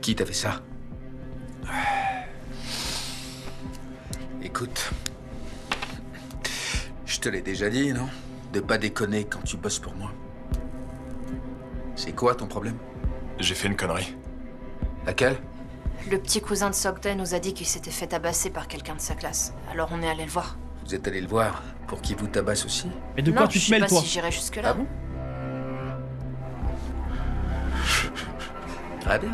Qui t'a fait ça? Écoute, je te l'ai déjà dit, non? De pas déconner quand tu bosses pour moi. C'est quoi ton problème? J'ai fait une connerie. Laquelle? Le petit cousin de Sogden nous a dit qu'il s'était fait tabasser par quelqu'un de sa classe. Alors on est allé le voir. Vous êtes allé le voir pour qu'il vous tabasse aussi? Mais de quoi Non, tu je te sais mêles, pas toi? si j'irai jusque-là. Ah bon? Très bien.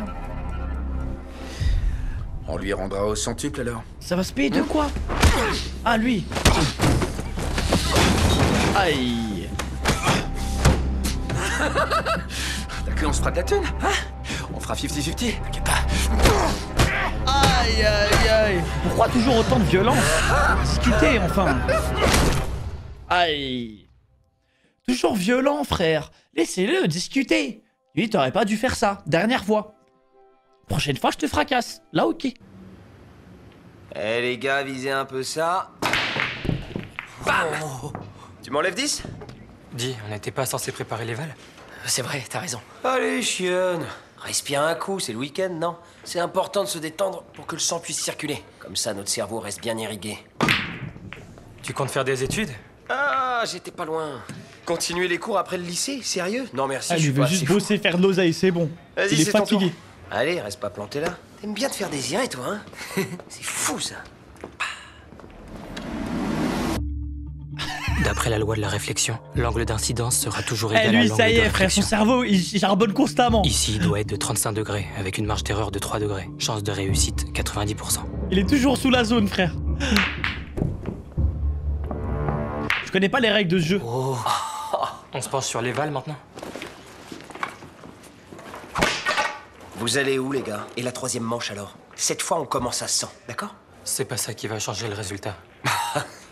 On lui rendra au centuple alors. Ça va se payer de quoi? Ah, lui. Aïe. T'as cru on se fera de la thune, hein? On fera 50-50, t'inquiète pas. Aïe, aïe, aïe. Pourquoi toujours autant de violence? Discutez, enfin. Aïe. Toujours violent, frère. Laissez-le discuter. Lui, t'aurais pas dû faire ça. Dernière fois. Prochaine fois, je te fracasse. Là, ok. Eh les gars, visez un peu ça. Bam. Tu m'enlèves 10? Dis, on n'était pas censé préparer les vals? C'est vrai, t'as raison. Allez, chionne. Respire un coup, c'est le week-end, non? C'est important de se détendre pour que le sang puisse circuler. Comme ça, notre cerveau reste bien irrigué. Tu comptes faire des études? Ah, j'étais pas loin. Continuer les cours après le lycée? Sérieux? Non, merci, Ah, je lui suis veut pas juste assez fou. bosser, faire de l'oseille, c'est bon. Vas-y, Il est c'est ton fatigué. tour. Allez, reste pas planté là. T'aimes bien te faire désirer, toi, hein? C'est fou, ça. D'après la loi de la réflexion, l'angle d'incidence sera toujours Eh, égal à lui, l'angle ça y de est, frère, son réflexion. cerveau, il charbonne constamment. Ici, il doit être de 35 degrés, avec une marge d'erreur de 3 degrés. Chance de réussite, 90%. Il est toujours sous la zone, frère. Je connais pas les règles de ce jeu. Oh, On se penche sur les vals maintenant? Vous allez où, les gars? Et la troisième manche, alors? Cette fois, on commence à 100, d'accord? C'est pas ça qui va changer le résultat.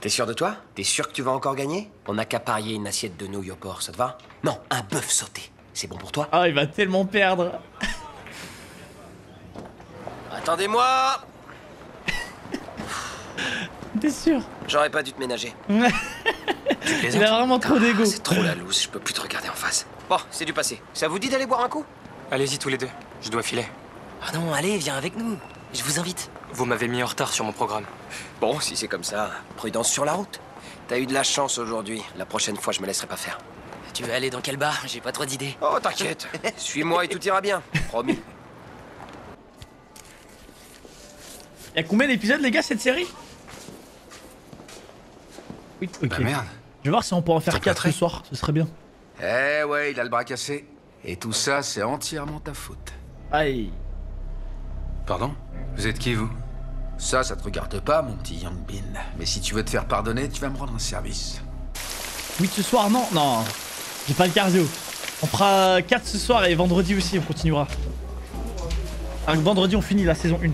T'es sûr de toi? T'es sûr que tu vas encore gagner? On n'a qu'à parier une assiette de nouilles au porc, ça te va? Non, un bœuf sauté. C'est bon pour toi? Ah, il va tellement perdre. Attendez-moi! T'es sûr? J'aurais pas dû te ménager. Tu Il plaisantes? a vraiment trop d'ego. C'est trop la loose, je peux plus te regarder en face. Bon, c'est du passé. Ça vous dit d'aller boire un coup? Allez-y tous les deux, je dois filer. Ah non, allez, viens avec nous. Je vous invite. Vous m'avez mis en retard sur mon programme. Bon, si c'est comme ça, prudence sur la route. T'as eu de la chance aujourd'hui. La prochaine fois, je me laisserai pas faire. Tu veux aller dans quel bar? J'ai pas trop d'idées. Oh, t'inquiète. Suis-moi et tout ira bien. Promis. Y'a combien d'épisodes, les gars, cette série? Oui, ok. Bah merde. Je vais voir si on peut en faire T'as 4 plâtré ce soir, ce serait bien. Eh ouais, il a le bras cassé. Et tout ça, c'est entièrement ta faute. Aïe. Pardon? Vous êtes qui, vous? Ça te regarde pas, mon petit Young Bin. Mais si tu veux te faire pardonner, tu vas me rendre un service. Oui, ce soir, non. Non, j'ai pas le cardio. On fera 4 ce soir et vendredi aussi, on continuera. Alors, vendredi, on finit la saison 1.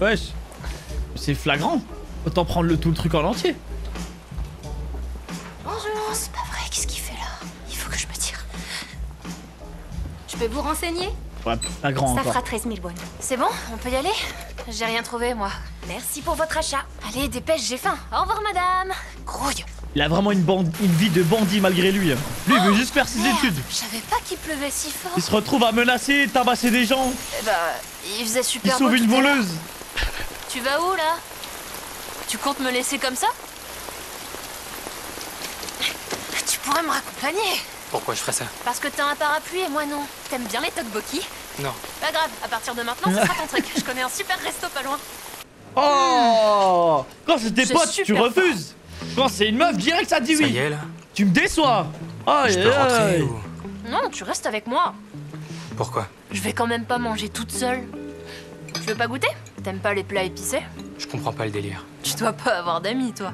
Wesh. C'est flagrant. Autant prendre tout le truc en entier. Bonjour. C'est pas vrai, qu'est-ce qu'il fait là? Il faut que je me tire. Je peux vous renseigner? Ouais, flagrant Ça encore. fera 13 000 won. C'est bon? On peut y aller? J'ai rien trouvé, moi. Merci pour votre achat. Allez, dépêche, j'ai faim. Au revoir, madame. Grouille. Il a vraiment une vie de bandit malgré lui. Lui, il veut juste faire ses Merde, études. je savais pas qu'il pleuvait si fort. Il se retrouve à menacer, tabasser des gens. Eh bah, il faisait Il super sauve beau une tout à l'heure. voleuse. Tu vas où, là? Tu comptes me laisser comme ça? Tu pourrais me raccompagner. Pourquoi je ferais ça? Parce que t'as un parapluie et moi non. T'aimes bien les tteokbokki? Non. Pas grave, à partir de maintenant, ce sera ton truc. Je connais un super resto pas loin. Oh! Quand c'est tes C'est potes, tu super refuses. Quand c'est une meuf, direct ça dit Ça oui. y est là? Tu me déçois. Aïe, Je peux rentrer aïe. ou... Non, tu restes avec moi. Pourquoi? Je vais quand même pas manger toute seule. Tu veux pas goûter? T'aimes pas les plats épicés? Je comprends pas le délire. Tu dois pas avoir d'amis, toi.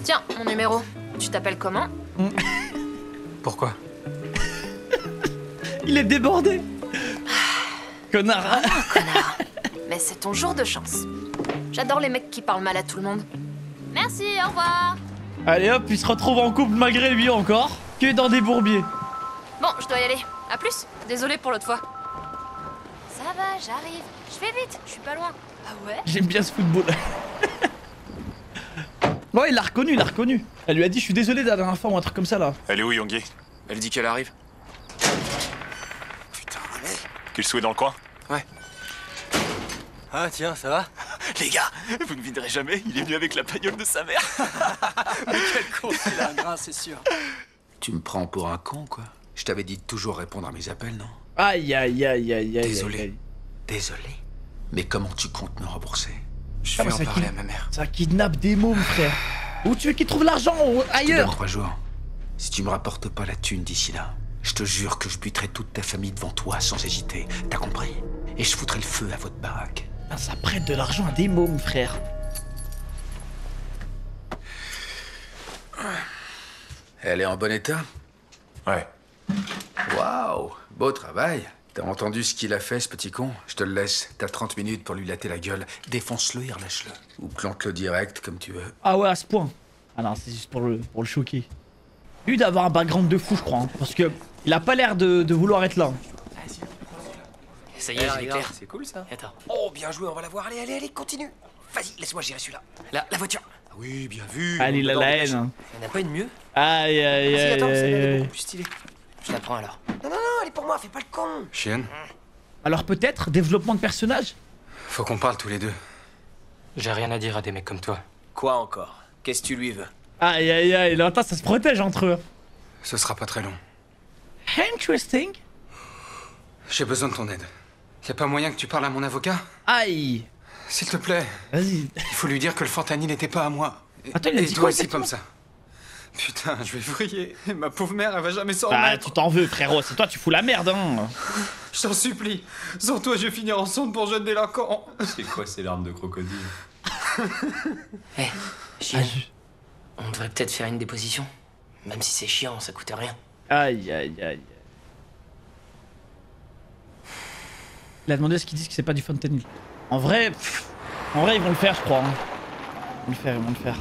Tiens, mon numéro. Tu t'appelles comment? Pourquoi? Il est débordé. Connard. Connard. Mais c'est ton jour de chance. J'adore les mecs qui parlent mal à tout le monde. Merci, au revoir. Allez hop, il se retrouve en couple malgré lui encore. Que dans des bourbiers. Bon, je dois y aller. À plus. Désolée pour l'autre fois. Ça va, j'arrive. Je fais vite, je suis pas loin. Ah ouais? J'aime bien ce football. Ouais, il l'a reconnu, il l'a reconnu. Elle lui a dit je suis désolé de la dernière fois ou un truc comme ça là. Elle est où, Yonggi? Elle dit qu'elle arrive. Putain, qu'il soit dans le coin? Ouais. Ah tiens, ça va? Les gars, vous ne viendrez jamais, il est venu avec la bagnole de sa mère. Mais quel con, il a un grain, c'est sûr. Tu me prends pour un con, quoi. Je t'avais dit de toujours répondre à mes appels, non? Aïe aïe aïe aïe aïe. Désolé. aïe. Désolé. Mais comment tu comptes me rembourser? Je Ah, vais mais en ça parler qui- à ma mère. Ça kidnappe des mômes, frère. Où tu veux qu'il trouve l'argent? Je te donne Ailleurs. 3 jours. Si tu me rapportes pas la thune d'ici là, je te jure que je buterai toute ta famille devant toi sans hésiter. T'as compris? Et je foutrai le feu à votre baraque. Ah, ça prête de l'argent à des mômes, frère. Elle est en bon état? Ouais. Waouh! Beau travail. T'as entendu ce qu'il a fait, ce petit con? Je te le laisse. T'as 30 minutes pour lui latter la gueule. Défonce-le et relâche-le. Ou plante-le direct, comme tu veux. Ah ouais, à ce point. Ah non, c'est juste pour le choquer. Lui d'avoir un background de fou, je crois. Hein, parce que il a pas l'air de vouloir être là. Ça y est, j'ai l'éclair. C'est cool ça. Attends. Oh, bien joué, on va la voir. Allez, allez, allez, continue. Vas-y, laisse-moi gérer celui-là. La voiture. Oui, bien vu. Allez, il a la haine. Hein. Il n'y en a pas une mieux? Aïe aïe Vas-y, aïe attends, celle-là, elle est aïe. beaucoup plus stylée. Je la prends alors. Non, non, non, elle est pour moi, fais pas le con. Chienne? Alors peut-être développement de personnage? Faut qu'on parle tous les deux. J'ai rien à dire à des mecs comme toi. Quoi encore? Qu'est-ce que tu lui veux? Aïe aïe aïe, là, attends, ça se protège entre eux. Ce sera pas très long. Interesting. J'ai besoin de ton aide. Y a pas moyen que tu parles à mon avocat? Aïe. S'il te plaît. Vas-y. Il faut lui dire que le fentanyl n'était pas à moi. Attends, il a Et dit toi quoi aussi exactement? comme ça. Putain, je vais vriller. Ma pauvre mère, elle va jamais s'en Ah, remettre. tu t'en veux, frérot. C'est toi, tu fous la merde, hein. Je t'en supplie. Sans toi, je vais finir en centre pour jeunes délinquants. C'est quoi ces larmes de crocodile? Hé, Ah, chienne, on devrait peut-être faire une déposition. Même si c'est chiant, ça coûte rien. Aïe aïe aïe. Il a demandé ce qu'ils disent que c'est pas du fentanyl. En vrai, ils vont le faire, je crois. Hein. Ils vont le faire.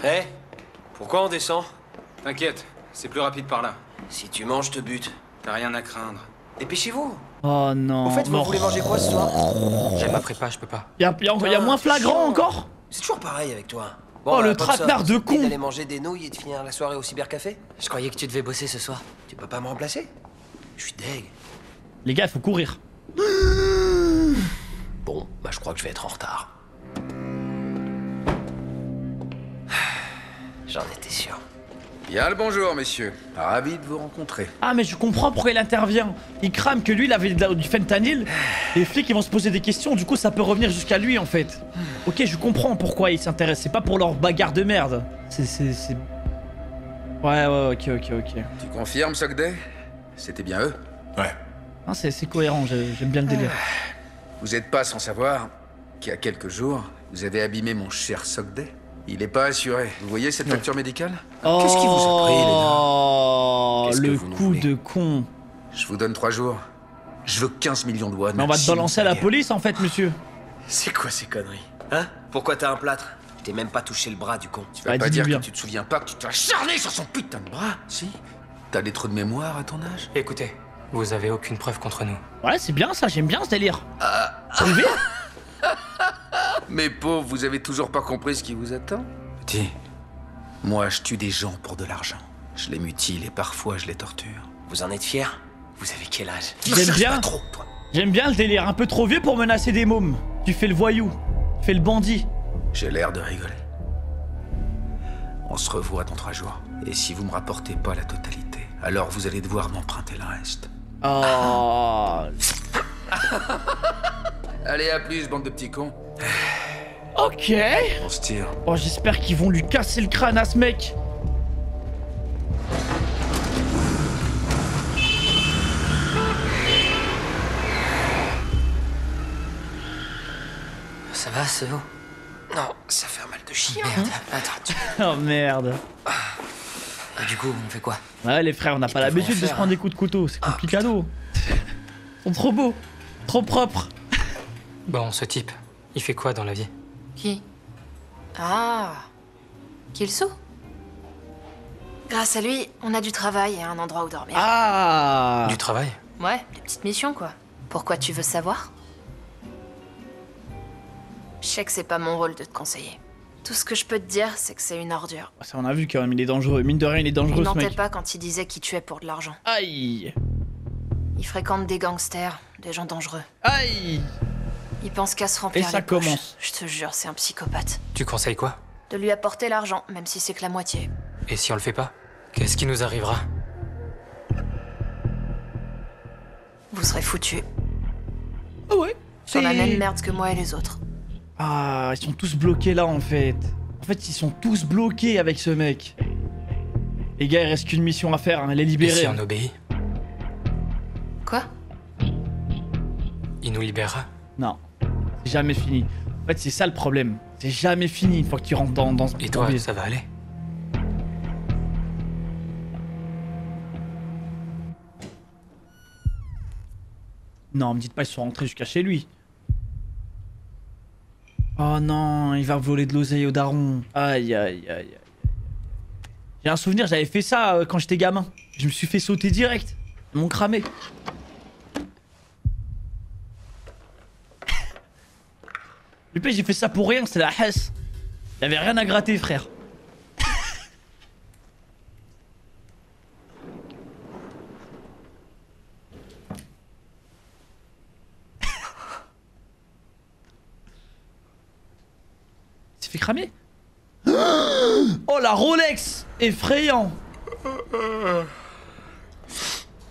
Hé, pourquoi on descend? T'inquiète, c'est plus rapide par là. Si tu manges, je te bute. T'as rien à craindre. Dépêchez-vous. Oh non. Au fait, vous non. voulez manger quoi ce soir? J'ai ma prépa, je peux pas. Y a moins flagrant encore? C'est toujours pareil avec toi. Oh, le comme ça, traquenard de ça te dit con. d'aller manger des nouilles et de finir la soirée au cybercafé? Je croyais que tu devais bosser ce soir. Tu peux pas me remplacer? Je suis deg. Les gars, il faut courir. Bon, bah je crois que je vais être en retard. J'en étais sûr. Bien le bonjour, messieurs. Ravi de vous rencontrer. Ah, mais je comprends pourquoi il intervient. Il crame que lui, il avait du fentanyl. Les flics, ils vont se poser des questions. Du coup, ça peut revenir jusqu'à lui, en fait. Ok, je comprends pourquoi il s'intéresse. C'est pas pour leur bagarre de merde. C'est... Ouais, ok. Tu confirmes, Sogday? C'était bien eux? Ouais. Non, c'est cohérent. J'aime bien le délire. Vous êtes pas sans savoir qu'il y a quelques jours, vous avez abîmé mon cher Sogday. Il est pas assuré. Vous voyez cette facture médicale? Qu'est-ce qui vous a pris, les gars? Oh, Qu'est-ce que le vous nous coup voulez? de con. Je vous donne 3 jours. Je veux 15 millions de won. Mais on va te sinon, balancer à c'est la guerre. police, en fait, monsieur. C'est quoi ces conneries? Hein? Pourquoi t'as un plâtre? Je t'ai même pas touché le bras du con. Tu vas Ah, pas dis-lui dire bien. que tu te souviens pas que tu t'es acharné sur son putain de bras, si? T'as des trous de mémoire à ton âge? Écoutez, vous avez aucune preuve contre nous. Ouais, c'est bien ça. J'aime bien ce délire. Ça le fait? Mes pauvres, vous avez toujours pas compris ce qui vous attend? Petit, moi je tue des gens pour de l'argent. Je les mutile et parfois je les torture. Vous en êtes fiers? Vous avez quel âge? Me J'aime cherche bien. pas trop, toi. J'aime bien le délire. Un peu trop vieux pour menacer des mômes. Tu fais le voyou. Tu fais le bandit. J'ai l'air de rigoler. On se revoit dans 3 jours. Et si vous me rapportez pas la totalité, alors vous allez devoir m'emprunter le reste. Oh. Allez, à plus, bande de petits cons. Ok. On se tire. Oh, j'espère qu'ils vont lui casser le crâne à ce mec. Ça va, Sevo? Non, ça fait un mal de chien. Merde. Attends, Oh merde. Et du coup, on fait quoi? Ouais, les frères, on n'a pas peuvent l'habitude rien de se faire, prendre des coups de couteau. C'est complicado. Ils sont trop beaux. Trop propres. Bon, ce type, il fait quoi dans la vie? Qui? Ah, Kilso? Grâce à lui, on a du travail et un endroit où dormir. Ah. Du travail? Ouais, des petites missions quoi. Pourquoi tu veux savoir? Je sais que c'est pas mon rôle de te conseiller. Tout ce que je peux te dire, c'est que c'est une ordure. Ça, on a vu quand même, il est dangereux. Mine de rien, il est Il dangereux, ce mentait mec. pas quand il disait qu'il tuait pour de l'argent. Aïe. Il fréquente des gangsters, des gens dangereux. Aïe. Il pense qu'à se remplir Et ça les poches. commence. Je te jure, c'est un psychopathe. Tu conseilles quoi? De lui apporter l'argent, même si c'est que la moitié. Et si on le fait pas? Qu'est-ce qui nous arrivera? Vous serez foutus. Ah ouais. Sur la même merde que moi et les autres. Ah, ils sont tous bloqués là en fait. En fait, ils sont tous bloqués avec ce mec. Les gars, il reste qu'une mission à faire, hein, les Et libérer. si on obéit? Quoi? Il nous libérera? Non, c'est jamais fini. En fait, c'est ça le problème. C'est jamais fini une fois que tu rentres dans ce Et toi, bourbier. ça va aller? Non, me dites pas ils sont rentrés jusqu'à chez lui. Oh non, il va voler de l'oseille au daron. Aïe, aïe, aïe, aïe. J'ai un souvenir, j'avais fait ça quand j'étais gamin. Je me suis fait sauter direct. Ils m'ont cramé. Le pire, j'ai fait ça pour rien, c'est la hesse. Y'avait rien à gratter, frère. Il s'est fait cramer. Oh la Rolex! Effrayant!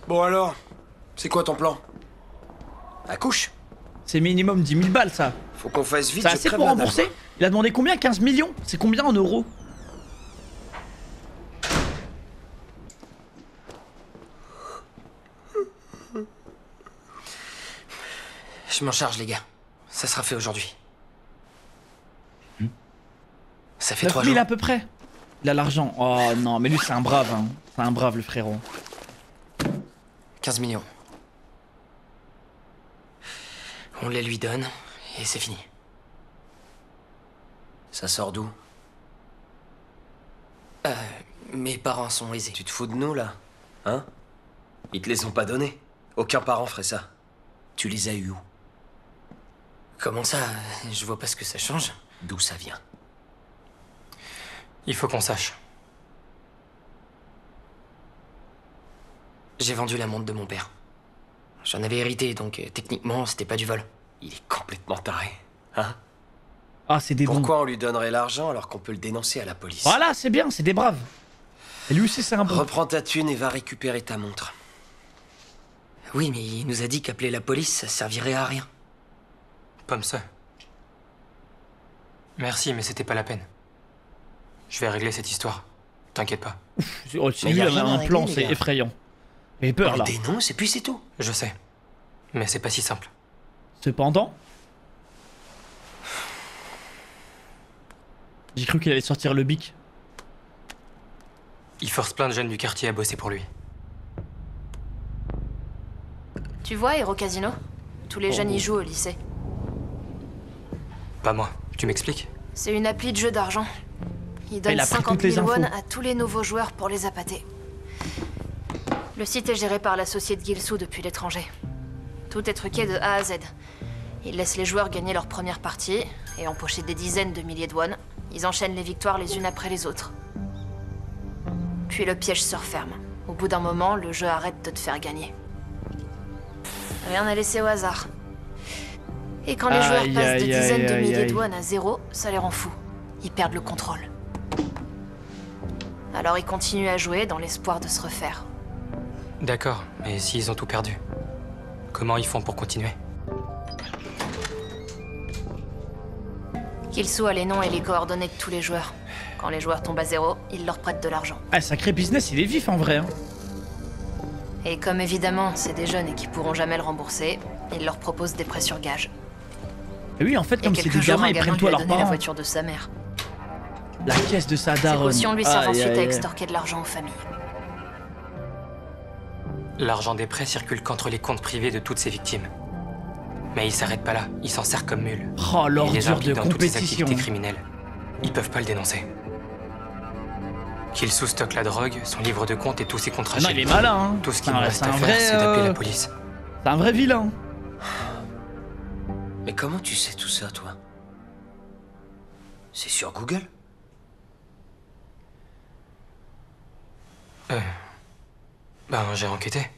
Bon alors, c'est quoi ton plan? Accouche. C'est minimum 10 000 balles ça. Faut qu'on fasse vite. C'est je assez crève pour la rembourser? dalle. Il a demandé combien? 15 millions? C'est combien en euros? Je m'en charge les gars. Ça sera fait aujourd'hui. Ça fait 9 3 000 jours. à peu près. Il a l'argent. Oh non, mais lui c'est un brave, hein. C'est un brave le frérot. 15 millions. On les lui donne et c'est fini. Ça sort d'où? Mes parents sont aisés. Tu te fous de nous là? Hein? Ils te les ont pas donnés. Aucun parent ferait ça. Tu les as eus où? Comment ça? Je vois pas ce que ça change. D'où ça vient? Il faut qu'on sache. J'ai vendu la montre de mon père. J'en avais hérité, donc techniquement, c'était pas du vol. Il est complètement taré. Hein? Ah, c'est des bons. Pourquoi on lui donnerait l'argent alors qu'on peut le dénoncer à la police? Voilà, c'est bien, c'est des braves. Et lui aussi c'est un bon. Reprends ta thune et va récupérer ta montre. Oui, mais il nous a dit qu'appeler la police, ça servirait à rien. Pomme ça. Merci, mais c'était pas la peine. Je vais régler cette histoire. T'inquiète pas. Oh, c'est Mais lui, y a il a rien à un plan, régler, les c'est gars. effrayant. J'ai peur On là. le dénonce et puis c'est tout. Je sais. Mais c'est pas si simple. Cependant, j'ai cru qu'il allait sortir le bic. Il force plein de jeunes du quartier à bosser pour lui. Tu vois, Hero Casino? Tous les jeunes y jouent au lycée. Pas moi. Tu m'expliques? C'est une appli de jeu d'argent. Il Il donne a pris 50 toutes les 000 won infos. à tous les nouveaux joueurs pour les appâter. Le site est géré par l'associé de Gilsou depuis l'étranger. Tout est truqué de A à Z. Il laisse les joueurs gagner leur première partie et empocher des dizaines de milliers de won. Ils enchaînent les victoires les unes après les autres. Puis le piège se referme. Au bout d'un moment, le jeu arrête de te faire gagner. Rien à laisser au hasard. Et quand les joueurs Aïe, passent de aïe, dizaines de aïe, milliers aïe. de won à zéro, ça les rend fous. Ils perdent le contrôle. Alors ils continuent à jouer dans l'espoir de se refaire. D'accord, mais s'ils ont tout perdu, comment ils font pour continuer? Gilsou a les noms et les coordonnées de tous les joueurs. Quand les joueurs tombent à zéro, il leur prête de l'argent. Ah, sacré business, il est vif en vrai. Hein. Et comme évidemment, c'est des jeunes et qui pourront jamais le rembourser, il leur propose des prêts sur gage. Et oui, en fait, Il y a comme c'est quelques des jours, gamins, un ils gamin prennent lui tout à a leurs donné la parents. voiture de sa mère. La caisse de sa Ses daronne. cautions lui servent Aïe, ensuite aïe, à aïe. extorquer de l'argent aux familles. L'argent des prêts circule qu'entre les comptes privés de toutes ses victimes. Mais il s'arrête pas là, il s'en sert comme mule. Oh, Il les l'ordure implique de dans toutes les compétition. activités criminelles. Ils peuvent pas le dénoncer. Qu'il sous-stocke la drogue, son livre de compte et tous ses contrats Ah non, chez il est lui. malin. Hein. Tout ce qu'il C'est me un- reste c'est à un faire, vrai, c'est d'appeler la police. C'est un vrai vilain. Mais comment tu sais tout ça, toi? C'est sur Google? Ben, j'ai enquêté.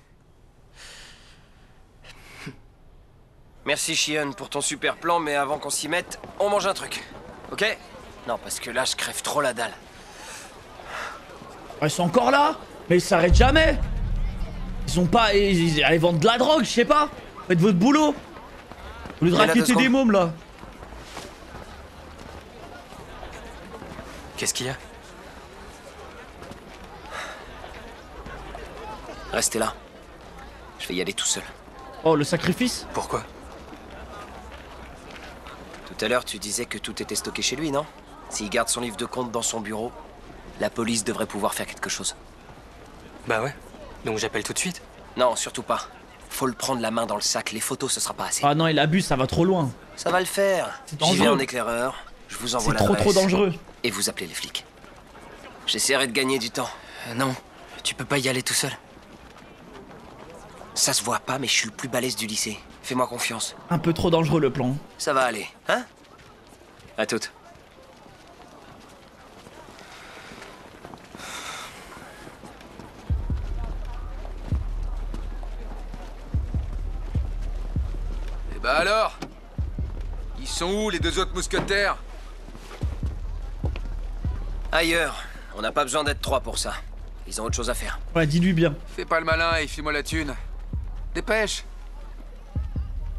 Merci, Shion, pour ton super plan, mais avant qu'on s'y mette, on mange un truc. Ok? Non, parce que là, je crève trop la dalle. Ils sont encore là? Mais ils s'arrêtent jamais. Ils sont pas... Ils vendent de la drogue, je sais pas. Faites votre boulot. Au lieu de Mais là, raqueter 2 secondes. des mômes, là. Qu'est-ce qu'il y a? Restez là. Je vais y aller tout seul. Oh, le sacrifice? Pourquoi? Tout à l'heure, tu disais que tout était stocké chez lui, non? S'il garde son livre de compte dans son bureau, la police devrait pouvoir faire quelque chose. Bah ouais. Donc j'appelle tout de suite? Non, surtout pas. Faut le prendre la main dans le sac, les photos, ce sera pas assez. Ah non, il abuse, ça va trop loin. Ça va le faire. C'est J'y vais dangereux. en éclaireur, je vous envoie C'est trop l'adresse, dangereux. et vous appelez les flics. J'essaierai de gagner du temps. Non, tu peux pas y aller tout seul. Ça se voit pas, mais je suis le plus balèze du lycée. Fais-moi confiance. Un peu trop dangereux, le plan. Ça va aller, hein? À toutes. Et bah alors? Ils sont où les 2 autres mousquetaires? Ailleurs. On n'a pas besoin d'être 3 pour ça. Ils ont autre chose à faire. Ouais, dis-lui bien. Fais pas le malin et file-moi la thune. Dépêche.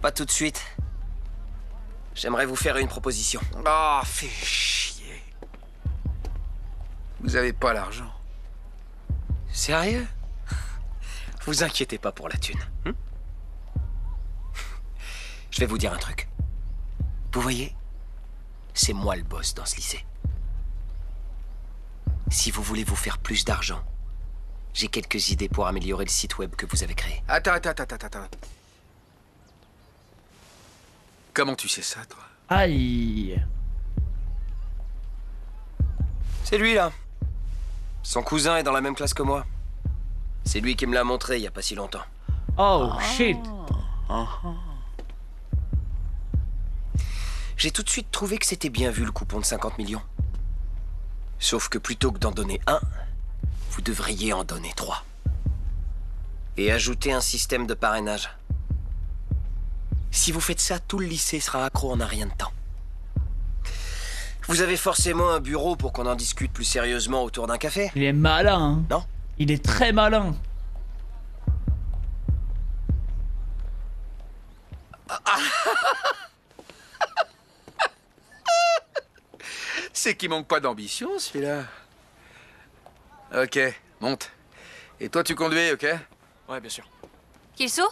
Pas tout de suite. J'aimerais vous faire une proposition. Oh, fais chier. Vous avez pas l'argent. Sérieux? Vous inquiétez pas pour la thune. Je vais vous dire un truc. Vous voyez, c'est moi le boss dans ce lycée. Si vous voulez vous faire plus d'argent, j'ai quelques idées pour améliorer le site web que vous avez créé. Attends. Comment tu sais ça, toi? Aïe. C'est lui, là. Son cousin est dans la même classe que moi. C'est lui qui me l'a montré il y a pas si longtemps. Oh, shit. J'ai tout de suite trouvé que c'était bien vu le coupon de 50 millions. Sauf que plutôt que d'en donner un, vous devriez en donner 3. Et ajouter un système de parrainage. Si vous faites ça, tout le lycée sera accro en un rien de temps. Vous avez forcément un bureau pour qu'on en discute plus sérieusement autour d'un café? Il est malin, hein. Non? Il est très malin. C'est qu'il manque pas d'ambition, celui-là. Ok, monte. Et toi, tu conduis, ok? Ouais, bien sûr. Kilsu?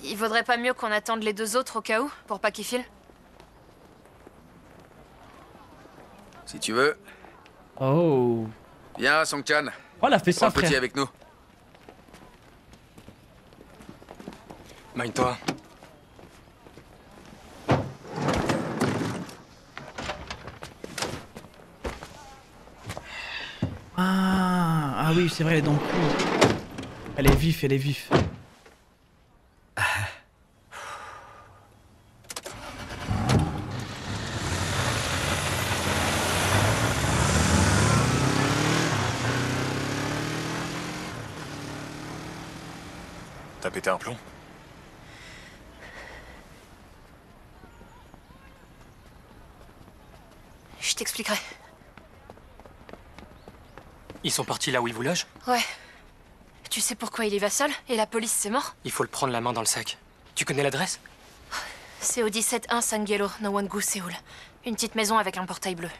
Il vaudrait pas mieux qu'on attende les 2 autres au cas où, pour pas qu'ils filent? Si tu veux. Oh. Viens, Song-chan. Oh, elle a fait Prends ça, le petit frère. avec nous. Magne-toi. Ah oui, c'est vrai, elle est dans le cou. Elle est vif, elle est vif. T'as pété un plomb? Je t'expliquerai. Ils sont partis là où ils vous logent? Ouais. Tu sais pourquoi il y va seul? Et la police, c'est mort? Il faut le prendre la main dans le sac. Tu connais l'adresse? C'est au 17-1 Sangelo, Nowon-gu, Séoul. Une petite maison avec un portail bleu.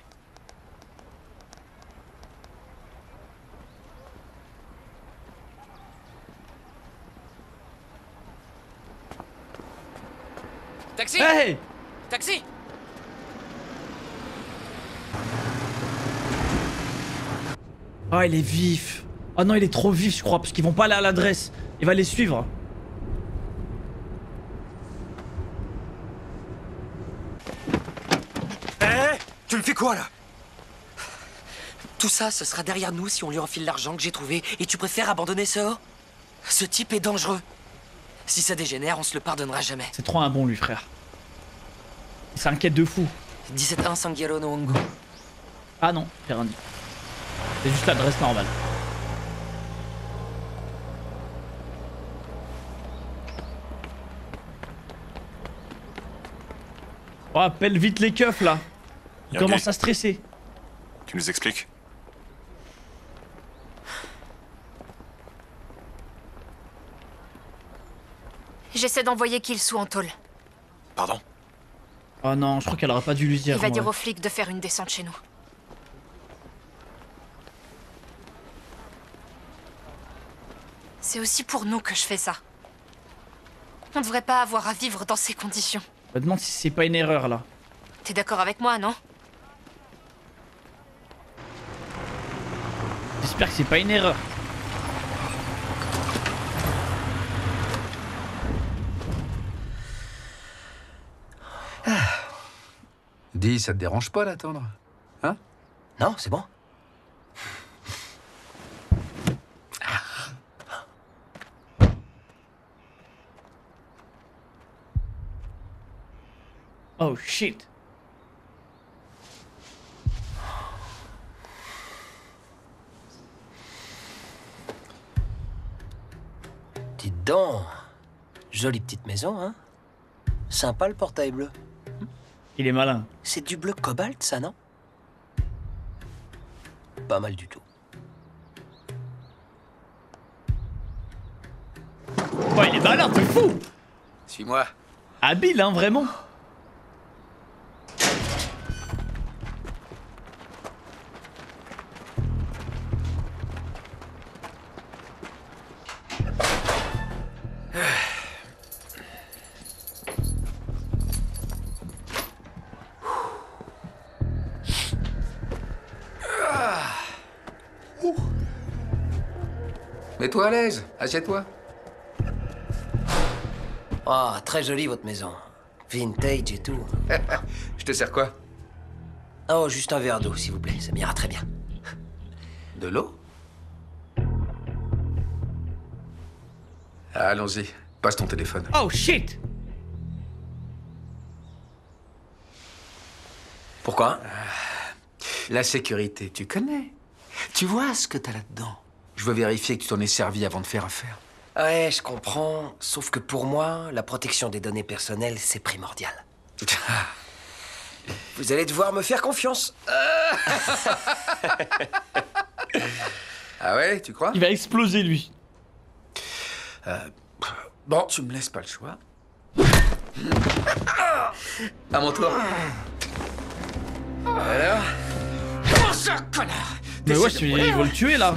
Taxi! Hey! Taxi! Oh, il est vif. Oh non, il est trop vif, je crois, parce qu'ils vont pas aller à l'adresse. Il va les suivre. Tu me fais quoi, là? Tout ça, ce sera derrière nous si on lui enfile l'argent que j'ai trouvé. Et tu préfères abandonner ça? Ce type est dangereux. Si ça dégénère, on se le pardonnera jamais. C'est trop un bon lui, frère. Il s'inquiète de fou. 17-1 Sangiero no Hongo. Ah non, j'ai rien dit. C'est juste l'adresse normale. Oh, appelle vite les keufs là. Il Yagé. commence à stresser. Tu nous expliques? J'essaie d'envoyer Kilsu en tôle. Pardon? Oh non, je crois qu'elle aurait pas dû lui dire. Il va ouais. dire aux flics de faire une descente chez nous. C'est aussi pour nous que je fais ça. On devrait pas avoir à vivre dans ces conditions. Je me demande si c'est pas une erreur là. T'es d'accord avec moi, non? J'espère que c'est pas une erreur. Dis, ça te dérange pas d'attendre? Hein? Non, c'est bon. Oh shit. Dites donc. Jolie petite maison, hein? Sympa le portail bleu. Il est malin. C'est du bleu cobalt, ça, non? Pas mal du tout. Oh, il est malin, t'es fou. Suis-moi. Habile, hein, vraiment. Mets-toi à l'aise, assieds-toi. Oh, très jolie votre maison. Vintage et tout. Je te sers quoi? Oh, juste un verre d'eau, s'il vous plaît. Ça m'ira très bien. De l'eau? Allons-y, passe ton téléphone. Oh shit. Pourquoi? La sécurité, tu connais. Tu vois ce que t'as là-dedans. Je veux vérifier que tu t'en es servi avant de faire affaire. Ouais, je comprends. Sauf que pour moi, la protection des données personnelles, c'est primordial. Vous allez devoir me faire confiance. Ah ouais, tu crois? Il va exploser lui. Bon, tu me laisses pas le choix. À mon tour. Alors? Comment ça, connard? Mais wesh, il veut le tuer là.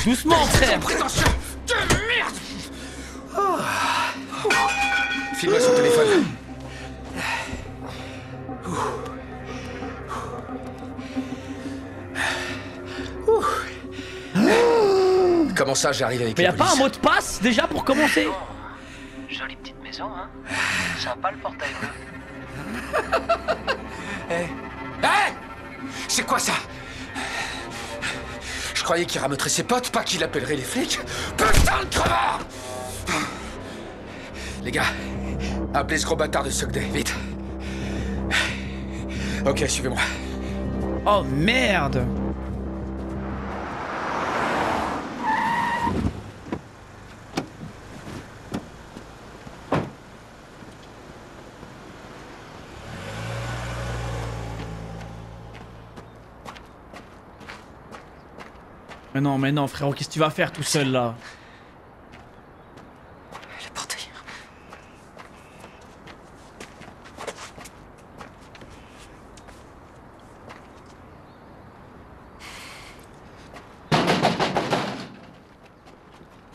Doucement, frère. Prétentieux de merde. File-moi son téléphone. Comment ça, j'arrive avec Mais y la a pas un police? mot de passe déjà pour commencer? Jolie petite maison, hein? Sympa le portail bleu. Hé! C'est quoi ça? Je croyais qu'il rameuterait ses potes, pas qu'il appellerait les flics. Putain de crevard! Les gars, appelez ce gros bâtard de Sogday, vite. Ok, suivez-moi. Oh merde. Mais non, frérot, qu'est-ce que tu vas faire tout seul là? Le portail.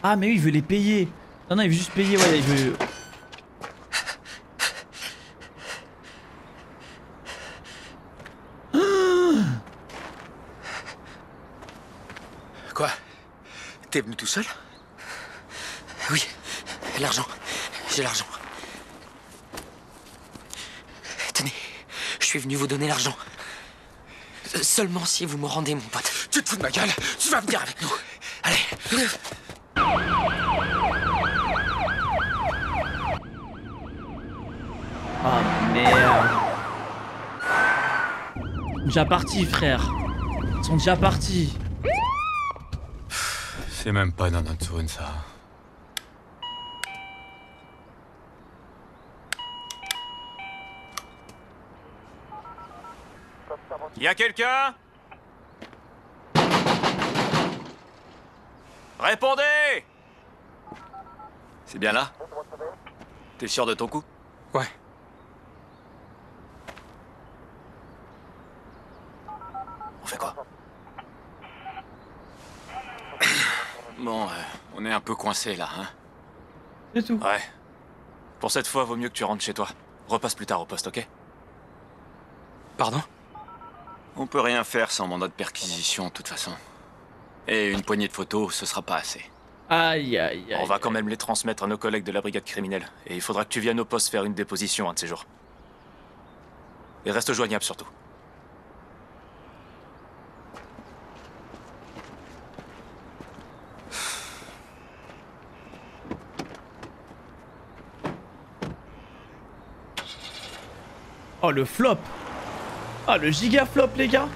Ah mais oui, il veut les payer. Non, il veut juste payer, ouais, il veut... Quoi? T'es venu tout seul? Oui, l'argent. J'ai l'argent. Tenez, je suis venu vous donner l'argent. Seulement si vous me rendez mon pote. Tu te fous de ma gueule? Tu vas venir avec nous. Allez. Mais déjà partis, frère. Ils sont déjà partis. C'est même pas dans notre zone, ça. Y a quelqu'un? Répondez! C'est bien là? T'es sûr de ton coup? Ouais. On fait quoi? Bon, on est un peu coincé là, hein? C'est tout. Ouais. Pour cette fois, vaut mieux que tu rentres chez toi. Repasse plus tard au poste, ok? Pardon? On peut rien faire sans mandat de perquisition, de toute façon. Et une poignée de photos, ce sera pas assez. Aïe, aïe, aïe. On va quand même les transmettre à nos collègues de la brigade criminelle. Et il faudra que tu viennes au poste faire une déposition un de ces jours. Et reste joignable surtout. Oh, le flop. Ah, le giga flop, les gars.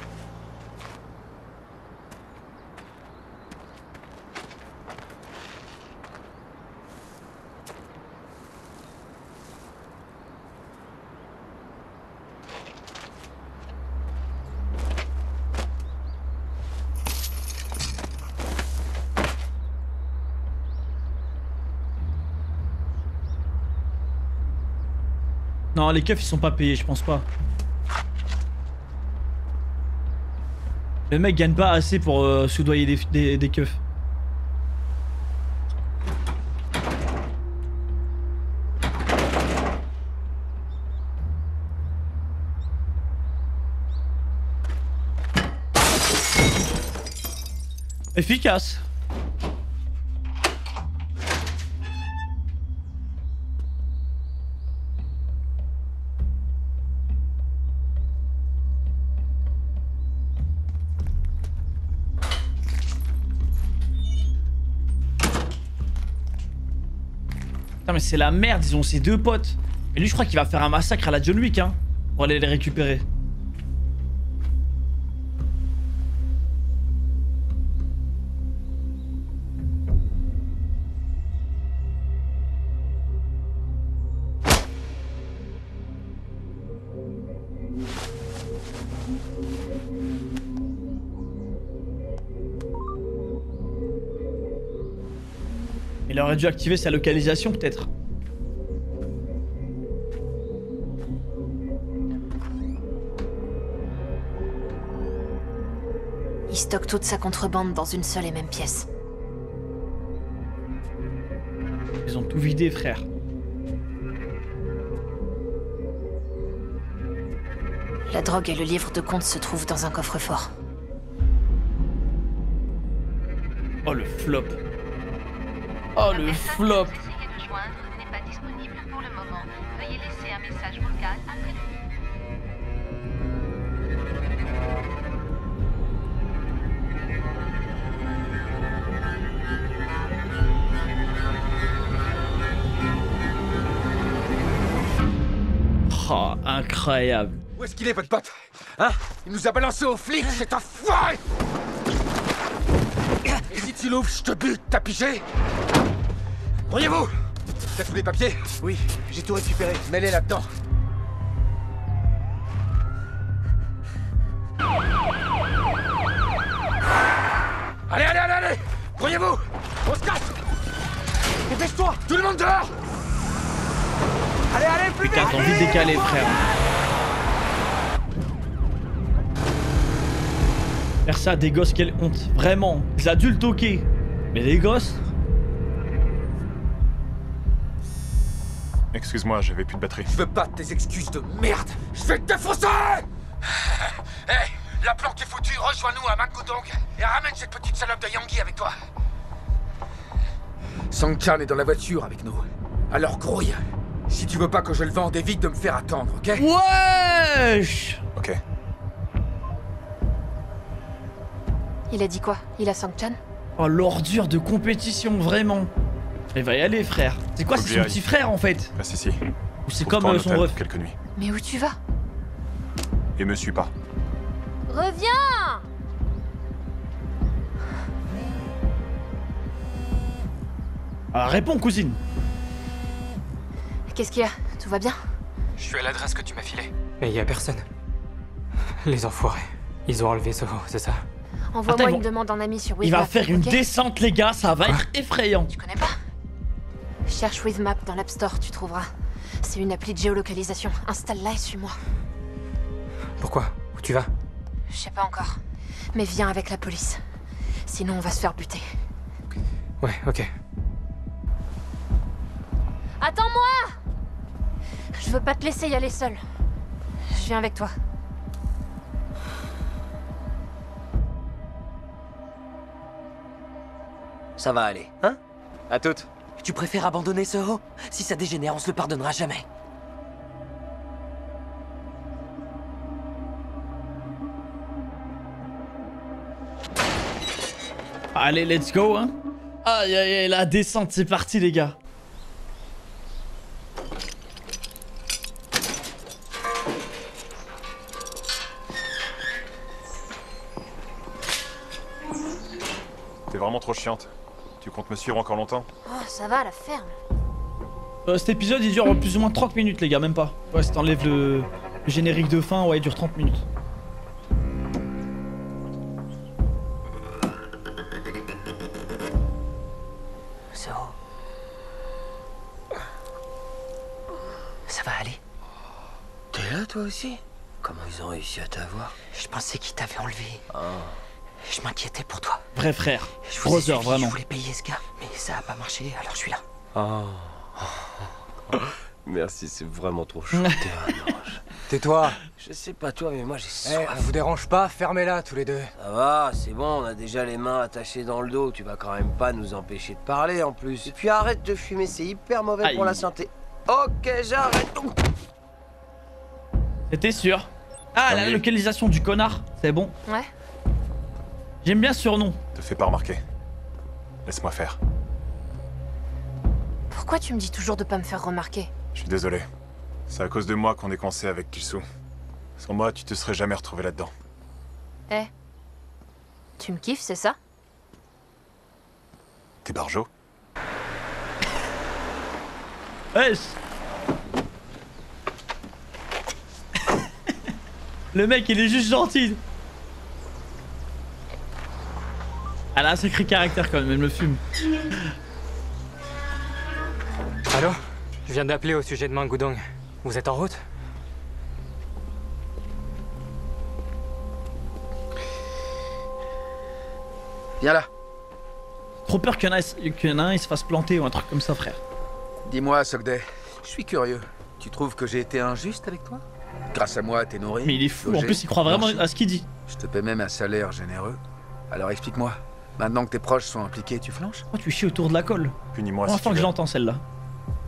Non, les keufs ils sont pas payés, je pense pas. Le mec gagne pas assez pour soudoyer des keufs. Efficace. Putain mais c'est la merde, ils ont ses deux potes. Et lui je crois qu'il va faire un massacre à la John Wick hein, pour aller les récupérer. Il aurait dû activer sa localisation peut-être. Il stocke toute sa contrebande dans une seule et même pièce. Ils ont tout vidé, frère. La drogue et le livre de compte se trouvent dans un coffre-fort. Oh le flop. Oh le flop. Essayez de joindre n'est pas disponible pour le moment. Veuillez laisser un message vocal après le bip. Oh, incroyable. Où est-ce qu'il est, votre pote? Hein? Il nous a balancé aux flics, cet enfoiré! Et si tu l'ouvres, je te bute, t'as pigé? Voyez-vous? T'as tous les papiers? Oui, j'ai tout récupéré. Mets-les là-dedans. Allez, allez, allez, allez! Voyez-vous? On se casse! Dépêche-toi! Tout le monde dehors! Allez, allez, plus vite! Putain, t'as envie de décaler, frère. Faire ça à des gosses, quelle honte. Vraiment. Des adultes, ok. Mais des gosses? Excuse-moi, j'avais plus de batterie. Je veux pas tes excuses de merde! Je vais te défoncer! Hé! La planque est foutue, rejoins-nous à Mankodong et ramène cette petite salope de Yangi avec toi! Sang-Chan est dans la voiture avec nous. Alors grouille! Si tu veux pas que je le vende, évite de me faire attendre, ok? Wesh! Ok. Il a dit quoi? Il a Sang-Chan? Oh, l'ordure de compétition, vraiment. Il va y aller, frère. C'est quoi, Faut c'est que son j'y petit aille. frère, en fait? Reste ici. Ou c'est Faut comme que je son prenne un ref? hôtel pour quelques nuits. Mais où tu vas? Et me suis pas. Reviens! Ah, réponds, cousine. Qu'est-ce qu'il y a? Tout va bien? Je suis à l'adresse que tu m'as filée. Mais il y a personne. Les enfoirés. Ils ont enlevé Soho, c'est ça? Envoie-moi Attends, une demande en ami sur Il Withmap. va faire une ok? descente, les gars, ça va être effrayant. Tu connais pas? Cherche Withmap dans l'App Store, tu trouveras. C'est une appli de géolocalisation. Installe-la et suis-moi. Pourquoi? Où tu vas? Je sais pas encore. Mais viens avec la police. Sinon, on va se faire buter. Ouais, ok. Attends-moi! Je veux pas te laisser y aller seul. Je viens avec toi. Ça va aller, hein? À toutes. Tu préfères abandonner Soho? Si ça dégénère, on se le pardonnera jamais. Allez, let's go, hein. Aïe, aïe, aïe, la descente, c'est parti, les gars. T'es vraiment trop chiante. Tu comptes me suivre encore longtemps? Oh, ça va, la ferme. Cet épisode, il dure plus ou moins 30 minutes, les gars, même pas. Ouais, si t'enlèves le générique de fin, ouais, il dure 30 minutes. Soho. Ça va aller? T'es là, toi aussi? Comment ils ont réussi à t'avoir? Je pensais qu'ils t'avaient enlevé. Je m'inquiétais pour toi. Vrai frère. Je vous ai Brother, suivi, vraiment. Je voulais payer ce gars, mais ça a pas marché, alors je suis là. Merci, c'est vraiment trop chaud. T'es un ange. Tais-toi. Je sais pas toi, mais moi j'ai Eh, soif. on vous dérange pas, fermez-la tous les deux. Ça va, c'est bon, on a déjà les mains attachées dans le dos. Tu vas quand même pas nous empêcher de parler en plus. Et puis arrête de fumer, c'est hyper mauvais Aïe. pour la santé. Ok, j'arrête. C'était sûr. Ah, la localisation du connard, c'est bon. Ouais. J'aime bien ce surnom. Te fais pas remarquer. Laisse-moi faire. Pourquoi tu me dis toujours de pas me faire remarquer? Je suis désolé. C'est à cause de moi qu'on est coincé avec Gilsu. Sans moi, tu te serais jamais retrouvé là-dedans. Eh. Tu me kiffes, c'est ça? T'es barjo? Wesh. Le mec, il est juste gentil. Elle a un sacré caractère quand même, elle me fume. Allô? Je viens d'appeler au sujet de Mangoudong. Vous êtes en route? Viens là. Trop peur qu'il y en a un, il se fasse planter ou un truc comme ça, frère. Dis-moi, Sogday, je suis curieux. Tu trouves que j'ai été injuste avec toi? Grâce à moi, t'es nourri. Mais il est fou, en logé, plus il croit vraiment blanchi. à ce qu'il dit. Je te paie même un salaire généreux. Alors explique-moi, maintenant que tes proches sont impliqués, tu flanches? Pourquoi tu chies autour de la colle? Punis-moi Pour si tu l'instant que veux. je l'entends celle-là.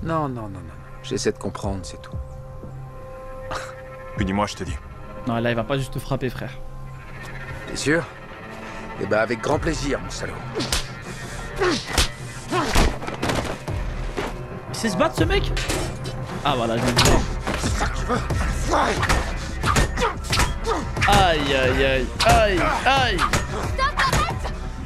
Non, non, non, non. J'essaie de comprendre, c'est tout. Punis-moi, je te dis. Non, là il va pas juste te frapper, frère. T'es sûr? Eh ben avec grand plaisir, mon salaud. Il sait se battre ce mec? Ah voilà, je me disais. Aïe aïe aïe aïe aïe.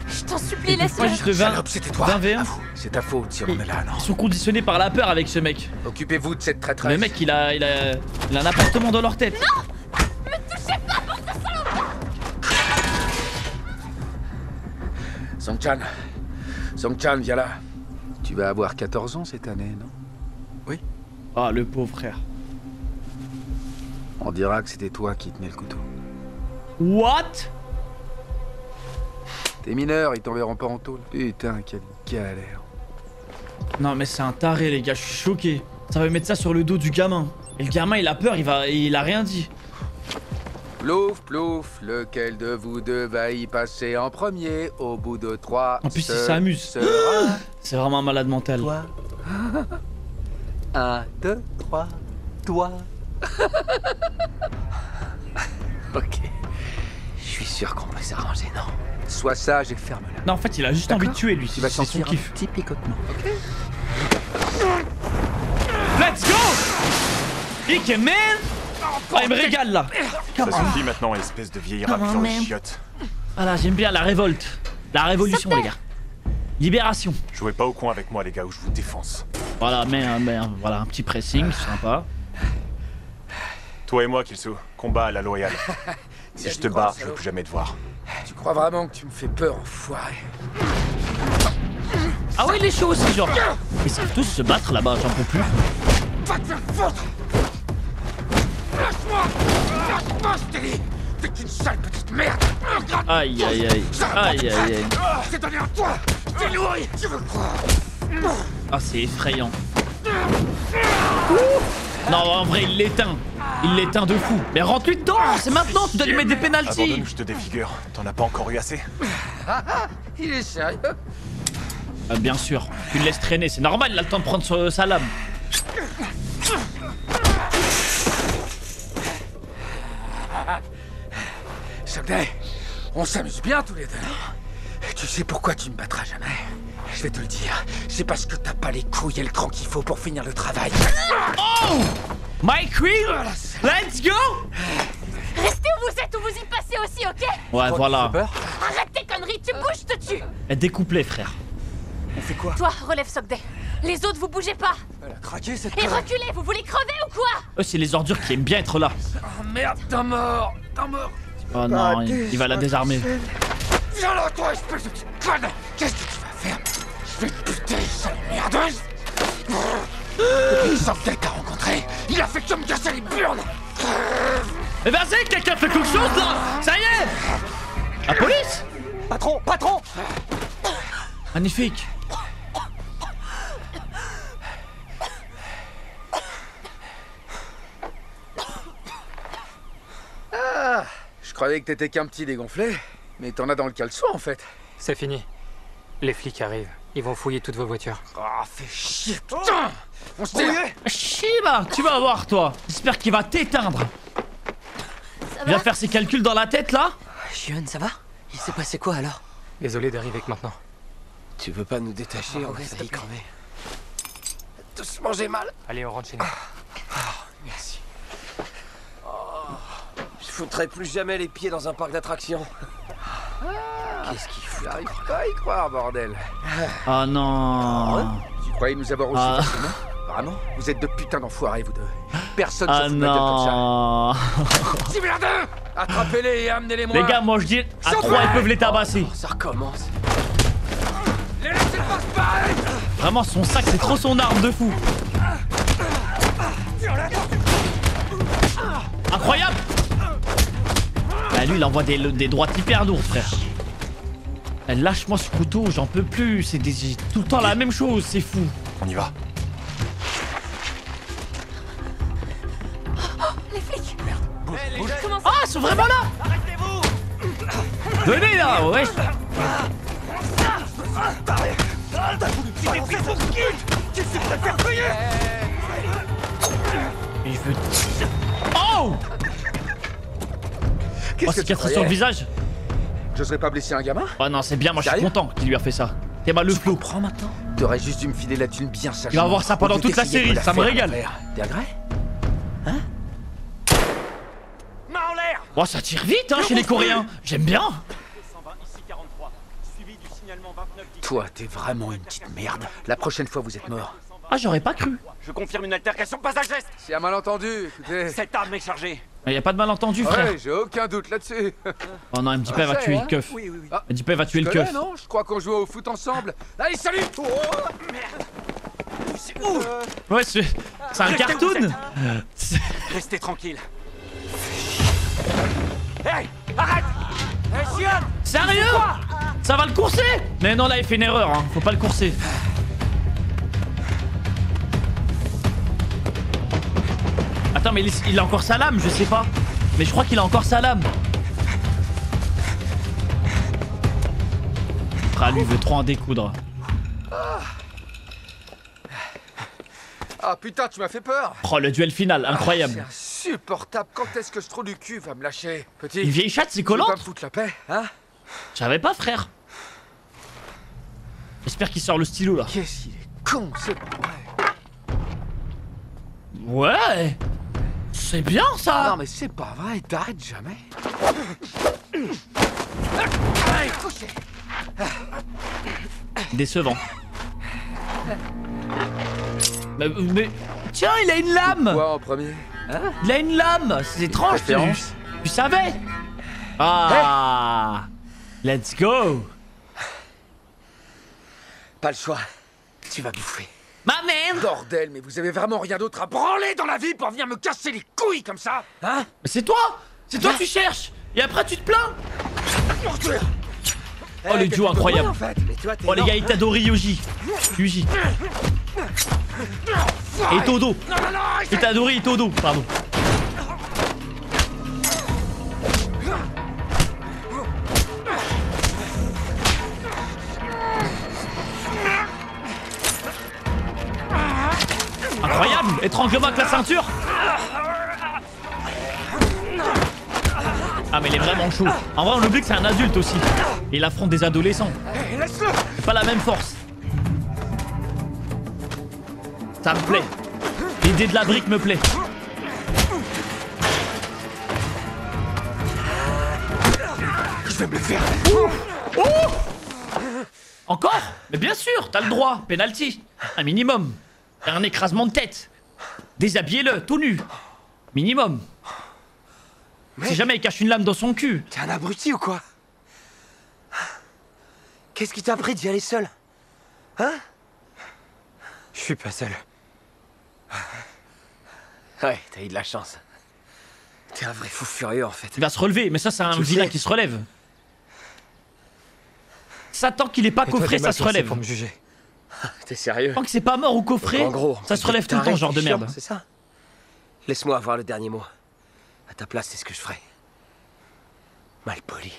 Je t'en supplie, Moi laisse-le. juste le 20, Salope, c'était toi. 20 v1. C'est ta faute si on est là, non? Ils sont conditionnés par la peur avec ce mec. Occupez-vous de cette traîtresse. Le mec il a un appartement dans leur tête. Song-chan. Song-chan, viens là. Tu vas avoir 14 ans cette année, non? Oui. Ah le pauvre frère. On dira que c'était toi qui tenais le couteau. What? T'es mineur, ils t'enverront pas en tôle. Putain, quelle galère. Non mais c'est un taré les gars, je suis choqué. Ça va mettre ça sur le dos du gamin. Et le gamin il a peur, il a rien dit. Plouf, plouf, lequel de vous deux va y passer en premier au bout de 3? En plus il s'amuse. C'est vraiment un malade mental. Toi. 1, 2, 3. Toi. Ok. Je suis sûr qu'on peut s'arranger, non? Sois sage et ferme-la. Non en fait il a juste envie de tuer lui, Tu vas c'est son sentir un kiff. petit picotement, ok? Let's go! Nick, man! Oh, il me régale là! Ça suffit maintenant, espèce de vieille rapture de chiotte. Voilà, j'aime bien la révolte. La révolution, les gars. Libération. Jouez pas au coin avec moi, les gars, ou je vous défonce. Voilà, voilà, un petit pressing, sympa. Toi et moi, Killsu, combat à la loyale. Si je te bats, je veux plus jamais te voir. Tu crois vraiment que tu me fais peur, enfoiré? Ah ouais, il est chaud aussi, genre. Ils savent tous se battre là-bas, j'en peux plus. Va te faire foutre! Lâche-moi! Lâche-moi, je t'ai dit! T'es qu'une sale petite merde! Aïe, aïe, aïe. Aïe, aïe, aïe. Je t'ai donné un toit! Je t'ai nourri! Tu veux quoi? Ah, c'est effrayant. Non, en vrai, il l'éteint. Il l'éteint de fou. Mais rentre-lui dedans, c'est maintenant, tu dois lui mettre des pénaltys. Abandonne ou je te défigure. T'en as pas encore eu assez? Il est sérieux? Bien sûr, tu le laisses traîner, c'est normal, il a le temps de prendre sa lame. Sogday, on s'amuse bien tous les deux. Tu sais pourquoi tu me battras jamais? Je vais te le dire, c'est parce que t'as pas les couilles et le cran qu'il faut pour finir le travail. Oh! My queen! Let's go! Restez où vous êtes ou vous y passez aussi, ok? Ouais, voilà. Arrête tes conneries, tu bouges, je te tue! Découplé, frère. On fait quoi? Toi, relève Sogday. Les autres, vous bougez pas! Elle a craqué cette Et conne. reculez, vous voulez crever ou quoi? Eux, c'est les ordures qui aiment bien être là. Oh merde, t'es mort! T'es mort! Oh non, il va la désarmer. Viens là, toi, espèce de petite conne! Qu'est-ce que tu vas faire? Je vais te buter, sale merdeuse! Depuis que Sogday t'a rencontré, il a fait que me casser les burnes! Mais vas-y, quelqu'un fait quelque chose là! Ça y est! La police! Patron, patron! Magnifique! Ah, je croyais que t'étais qu'un petit dégonflé, mais t'en as dans le caleçon en fait. C'est fini. Les flics arrivent. Ils vont fouiller toutes vos voitures. Oh, fais chier, putain! On se dit... Shiba, tu vas voir toi. J'espère qu'il va t'éteindre. Il va faire ses calculs dans la tête là. Shion, ça va? Il s'est passé quoi alors? Désolé d'arriver que maintenant. Tu veux pas nous détacher? On va failli crever. Doucement, j'ai mal. Allez, on rentre chez nous. Merci. Je foutrai plus jamais les pieds dans un parc d'attractions. Qu'est-ce qu'il fout? J'arrive pas à y croire, bordel. Oh non. Tu croyais nous avoir aussi facilement? Vraiment? Vous êtes de putains d'enfoirés, vous deux. Personne se fout de ma gueule comme non. ça. Si merdeux! Attrapez-les et amenez-les-moi. Les gars, moi je dis à 3 ils peuvent les tabasser. Ça recommence. Les laissez pas se barrer! Vraiment, son sac c'est trop son arme de fou. Incroyable. Bah lui il envoie des droites hyper lourdes, frère. Lâche-moi ce couteau, j'en peux plus. C'est tout le temps la même chose, c'est fou. On y va. Les flics! Ah, ils sont vraiment là! Venez là, ouais! Et je veux... Oh! Oh, cicatrice sur le visage? J'oserais pas blesser un gamin? Oh non, c'est bien, moi je suis content qu'il lui a fait ça. T'es mal le flou. Prends maintenant. T'aurais juste dû me filer la thune bien sagement. Il va avoir ça pendant toute la série, ça me régale. T'es agré? Hein? Main en l'air! Oh, ça tire vite, hein, chez les Coréens. J'aime bien. Toi, t'es vraiment une petite merde. La prochaine fois, vous êtes mort. Ah, j'aurais pas cru. Je confirme une altercation, pas un geste! C'est un malentendu, écoutez. Cette arme est chargée. Y a pas de malentendu, frère. Ouais, j'ai aucun doute là-dessus. Oh non, il me dit pas, il va tuer le keuf. Oui, oui, oui. Il me dit pas, il va tuer le keuf. Non, je crois qu'on joue au foot ensemble. Allez, salut! Oh, merde! C'est où? Ouais, c'est un cartoon. Restez tranquille. Hey! Arrête! Hey, Shion! Sérieux? Ça va le courser? Mais non, là, il fait une erreur, hein. Faut pas le courser. Attends, mais il a encore sa lame, je sais pas. Mais je crois qu'il a encore sa lame. Ah, lui, il veut trop en découdre. Ah putain, tu m'as fait peur. Oh, le duel final, incroyable. C'est insupportable. Quand est-ce que ce trou du cul va me lâcher, petit? Une vieille chatte, c'est Tu veux collant. pas me foutre la paix, hein? Je savais pas, frère. J'espère qu'il sort le stylo, là. Qu'est-ce qu'il est con, c'est pas vrai. Ouais. C'est bien ça. Non mais c'est pas vrai, t'arrêtes jamais. Allez, couchez. Décevant. Mais... Tiens, il a une lame. Quoi en premier? Hein? Il a une lame. C'est étrange, tu savais? Ah, let's go. Pas le choix. Tu vas bouffer. Ma mère. Bordel, mais vous avez vraiment rien d'autre à branler dans la vie pour venir me casser les couilles comme ça? Hein? Mais c'est toi. C'est toi que tu cherches. Et après tu te plains. Oh les duos incroyables. Oh les gars, Itadori Yuji. Et Todo. Itadori et Todo, pardon. Incroyable. Étranglement avec la ceinture. Ah mais il est vraiment chaud. En vrai on oublie que c'est un adulte aussi. Il affronte des adolescents. C'est pas la même force. Ça me plaît. L'idée de la brique me plaît. Je vais me le faire. Encore? Mais bien sûr, t'as le droit. Penalty. Un minimum. Un écrasement de tête. Déshabillez-le, tout nu. Minimum. Si jamais il cache une lame dans son cul. T'es un abruti ou quoi? Qu'est-ce qui t'a pris d'y aller seul? Hein? Je suis pas seul. Ouais, t'as eu de la chance. T'es un vrai fou furieux en fait. Il va se relever, mais ça c'est un Tu vilain sais. qui se relève. Ça tant qu'il est pas coffré, ça se relève. Pour me juger. T'es sérieux? Tant que c'est pas mort ou coffré, En gros, ça se relève tout le temps, genre de merde. C'est ça? Laisse-moi avoir le dernier mot. À ta place, c'est ce que je ferais. Malpoli.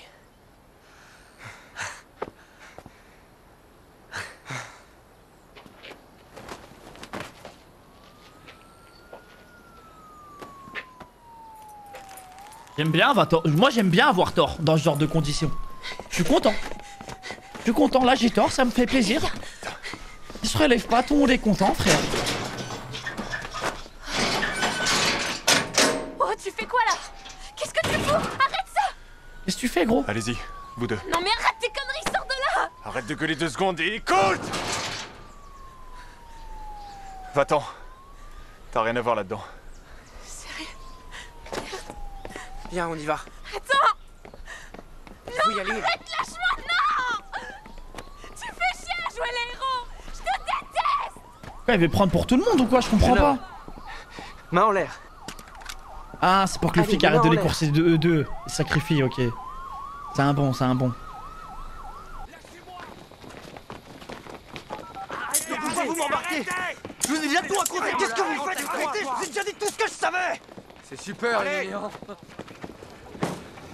J'aime bien avoir tort. Moi j'aime bien avoir tort dans ce genre de conditions. Je suis content. Je suis content, là j'ai tort, ça me fait plaisir. Il se relève pas, tout le monde est content, frère. Oh, tu fais quoi là? Qu'est-ce que tu fous? Arrête ça! Qu'est-ce que tu fais, gros? Allez-y, vous deux. Non mais arrête tes conneries, sors de là! Arrête de gueuler 2 secondes et écoute! Va-t'en. T'as rien à voir là-dedans. Viens, on y va. Attends! Faut y aller. Arrête, lâche-moi, non! Tu fais chier à jouer les héros! Je te déteste! Quoi, il veut prendre pour tout le monde ou quoi? Je comprends pas. Main en l'air. Ah, c'est pour que le Allez, flic arrête de main en les courser de eux deux. Il sacrifie, ok. C'est un bon, c'est un bon. Pourquoi vous m'embarquez? Je vous ai déjà tout raconté. Qu'est-ce que vous faites? Arrêtez, je vous ai déjà dit tout ce que je savais. C'est super, les mignons.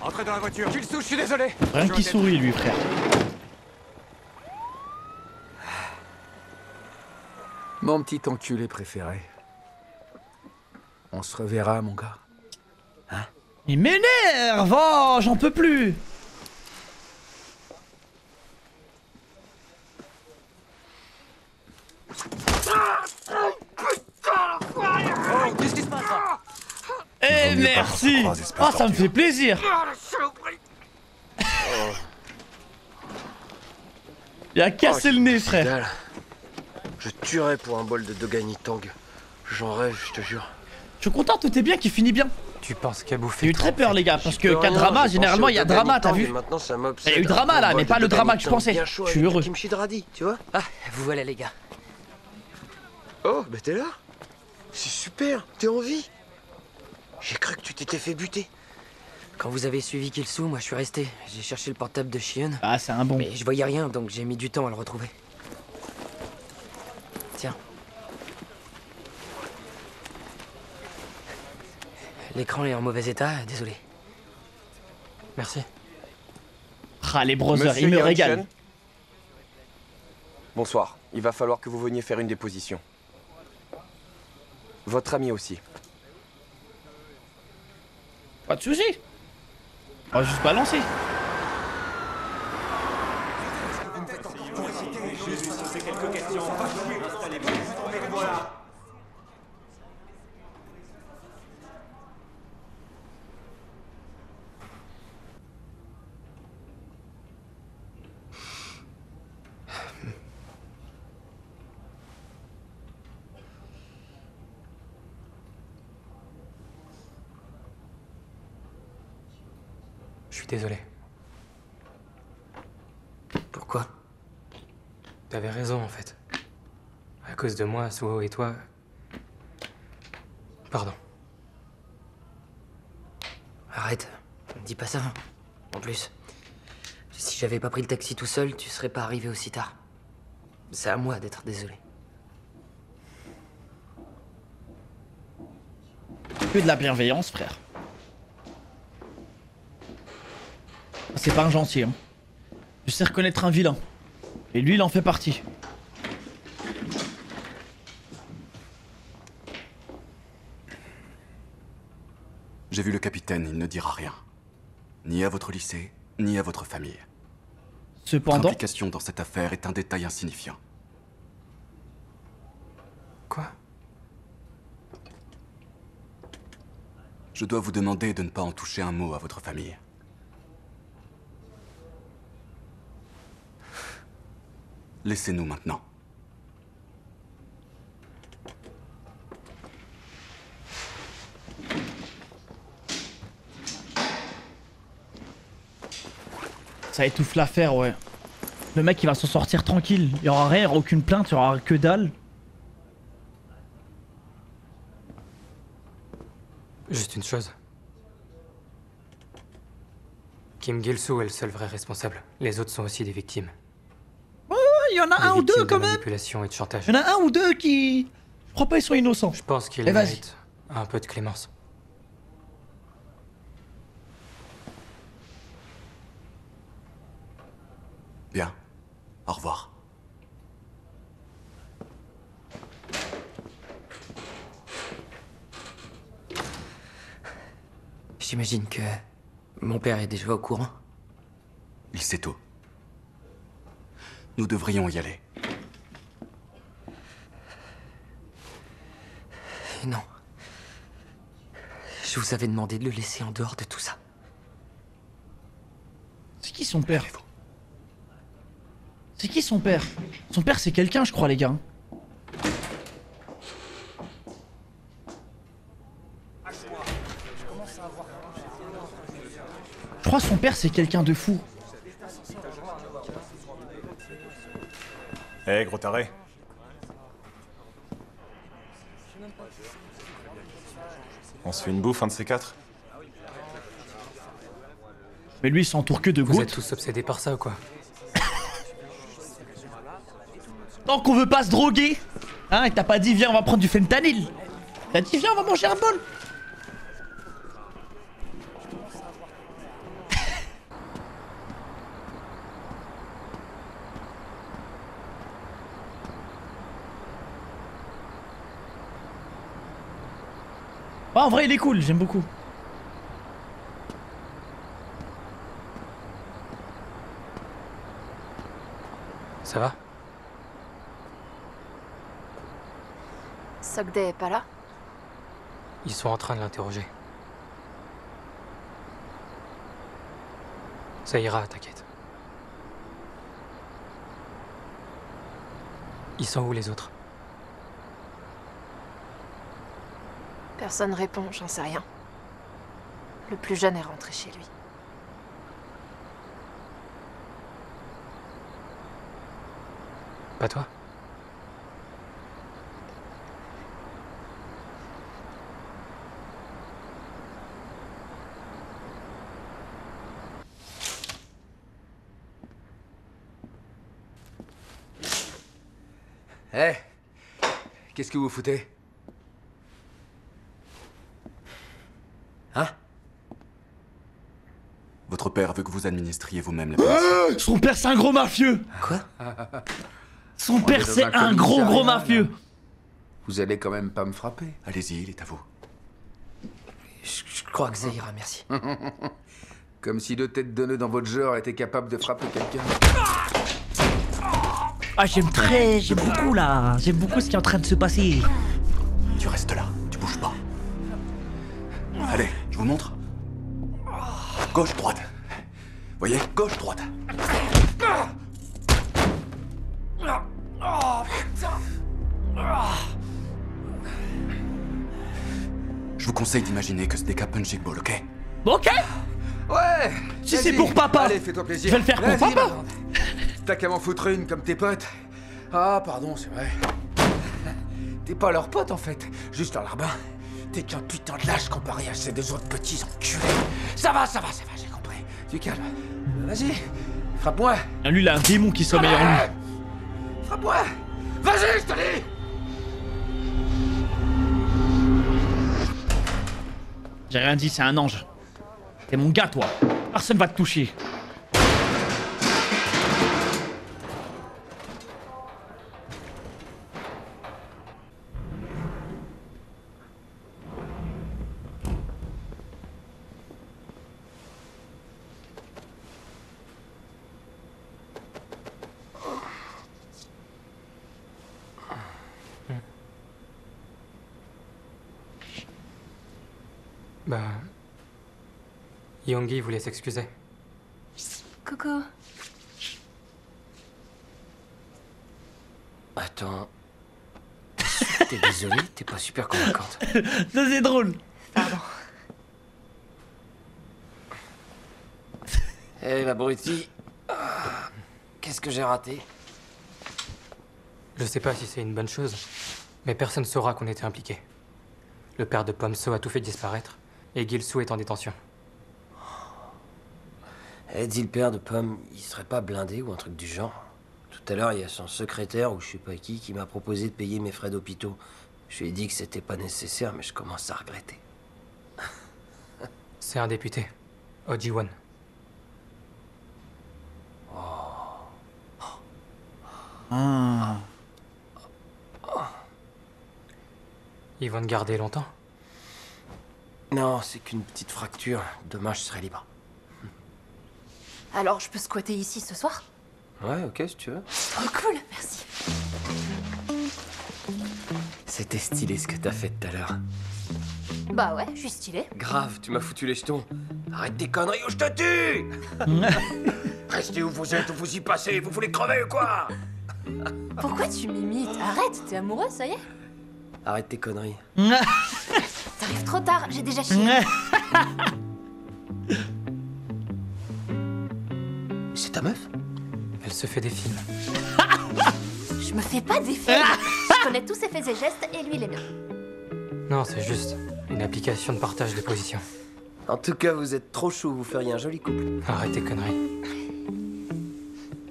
Entrez dans la voiture. Gilsou, je suis désolé. Rien qui sourit, lui, frère. Mon petit enculé préféré. On se reverra, mon gars. Il m'énerve! Oh, j'en peux plus! Qu'est-ce qui se passe là? Eh merci! Oh, ça me fait plaisir! Il a cassé le nez, frère. Dalle. Je tuerais pour un bol de Dogani Tang. J'en rêve, je te jure. Je suis content, tout est bien, qui finit bien. Tu penses qu'à bouffer? J'ai eu très peur, les gars, parce que qu'à drama, généralement, il y a drama, t'as vu? Il y a eu drama là, mais pas le drama que je pensais. Je suis heureux. Kimchi de radis, tu vois? Ah, vous voilà les gars. Oh, bah t'es là? C'est super, t'es en vie. J'ai cru que tu t'étais fait buter. Quand vous avez suivi Killsu, moi je suis resté. J'ai cherché le portable de Shion. Ah, c'est un bon. Mais je voyais rien, donc j'ai mis du temps à le retrouver. Tiens. L'écran est en mauvais état, désolé. Merci. Ah, les brothers, Monsieur ils me Yang régalent. Chen. Bonsoir. Il va falloir que vous veniez faire une déposition. Votre ami aussi. Pas de soucis. On va juste balancer. Je suis désolé. Pourquoi? T'avais raison, en fait. À cause de moi, Suho et toi... Pardon. Arrête, dis pas ça. En plus, si j'avais pas pris le taxi tout seul, tu serais pas arrivé aussi tard. C'est à moi d'être désolé. Que de la bienveillance, frère. C'est pas un gentil, hein. Je sais reconnaître un vilain. Et lui, il en fait partie. J'ai vu le capitaine, il ne dira rien. Ni à votre lycée, ni à votre famille. Cependant... Votre implication dans cette affaire est un détail insignifiant. Quoi? Je dois vous demander de ne pas en toucher un mot à votre famille. Laissez-nous maintenant. Ça étouffe l'affaire, ouais. Le mec, il va s'en sortir tranquille. Il y aura rien, il y aura aucune plainte, il y aura que dalle. Juste une chose. Kim Gil-soo est le seul vrai responsable. Les autres sont aussi des victimes. Ouais, il y en a un ou deux quand même. Manipulation et de chantage. Il y en a un ou deux qui... Je crois pas ils sont innocents. Je pense qu'ils vas-y. méritent un peu de clémence. Bien. Au revoir. J'imagine que mon père est déjà au courant. Il sait tout. Nous devrions y aller. Non. Je vous avais demandé de le laisser en dehors de tout ça. C'est qui son père? C'est qui son père? Son père c'est quelqu'un je crois les gars. Je crois son père c'est quelqu'un de fou. Hé, gros taré. On se fait une bouffe, un de ces quatre? Mais lui il s'entoure que de Vous gouttes. êtes tous obsédés par ça ou quoi? Tant qu'on veut pas se droguer. Hein, t'as pas dit viens on va prendre du fentanyl. T'as dit viens on va manger un bol. Ah, en vrai il est cool, j'aime beaucoup. Ça va? Sogday est pas là? Ils sont en train de l'interroger. Ça ira, t'inquiète. Ils sont où les autres? Personne répond, j'en sais rien. Le plus jeune est rentré chez lui. Pas toi? Hé, qu'est-ce que vous foutez? Hein? Votre père veut que vous administriez vous-même la police. Son père c'est un gros mafieux. Quoi? Son père c'est un gros mafieux. Vous allez quand même pas me frapper. Allez-y, il est à vous. Je crois que ça ira, merci. Comme si deux têtes de nœud dans votre genre étaient capables de frapper quelqu'un. Ah j'aime beaucoup là. J'aime beaucoup ce qui est en train de se passer. Tu restes là, tu bouges pas. Allez, je vous montre. Gauche, droite. Voyez, gauche, droite. Je vous conseille d'imaginer que ce n'est qu'un punching ball, ok? Ok. Ouais, Ouais. Si vas-y. c'est pour papa. Allez, fais-toi plaisir. Je vais le faire pour Vas-y, papa. ma grande. T'as qu'à m'en foutre une comme tes potes. Ah, pardon, c'est vrai. T'es pas leur pote en fait, juste leur larbin. T'es qu'un putain de lâche comparé à ces deux autres petits enculés. Ça va, j'ai compris. Tu calmes. Vas-y, frappe-moi. Lui, il a un démon qui sommeille en lui. Frappe-moi. Vas-y, je te dis. J'ai rien dit, c'est un ange. T'es mon gars, toi. Personne va te toucher. Bah... Yongi voulait s'excuser. Coucou. Attends... T'es désolé, t'es pas super convaincante. Ça, c'est drôle. Pardon. Eh, l'abruti... Qu'est-ce que j'ai raté? Je sais pas si c'est une bonne chose, mais personne saura qu'on était impliqués. Le père de Pomso a tout fait disparaître, et Gilsou est en détention. Eh, dis le père de Pomme, il serait pas blindé ou un truc du genre? Tout à l'heure, il y a son secrétaire ou je sais pas qui m'a proposé de payer mes frais d'hôpitaux. Je lui ai dit que c'était pas nécessaire, mais je commence à regretter. C'est un député, Ojiwon. Ah. Ils vont te garder longtemps? Non, c'est qu'une petite fracture. Demain, je serai libre. Alors, je peux squatter ici ce soir? Ouais, ok, si tu veux. Trop cool, merci. C'était stylé ce que t'as fait tout à l'heure. Bah ouais, je suis stylée. Grave, tu m'as foutu les jetons. Arrête tes conneries ou je te tue. Restez où vous êtes ou vous y passez, vous voulez crever ou quoi? Pourquoi tu m'imites? Arrête, t'es amoureux, ça y est? Arrête tes conneries. T'arrives trop tard, j'ai déjà chié. C'est ta meuf? Elle se fait des films. Je me fais pas des films. Je connais tous ses faits et gestes et lui les miens. Non, c'est juste une application de partage de position. En tout cas, vous êtes trop chaud, vous feriez un joli couple. Arrête tes conneries.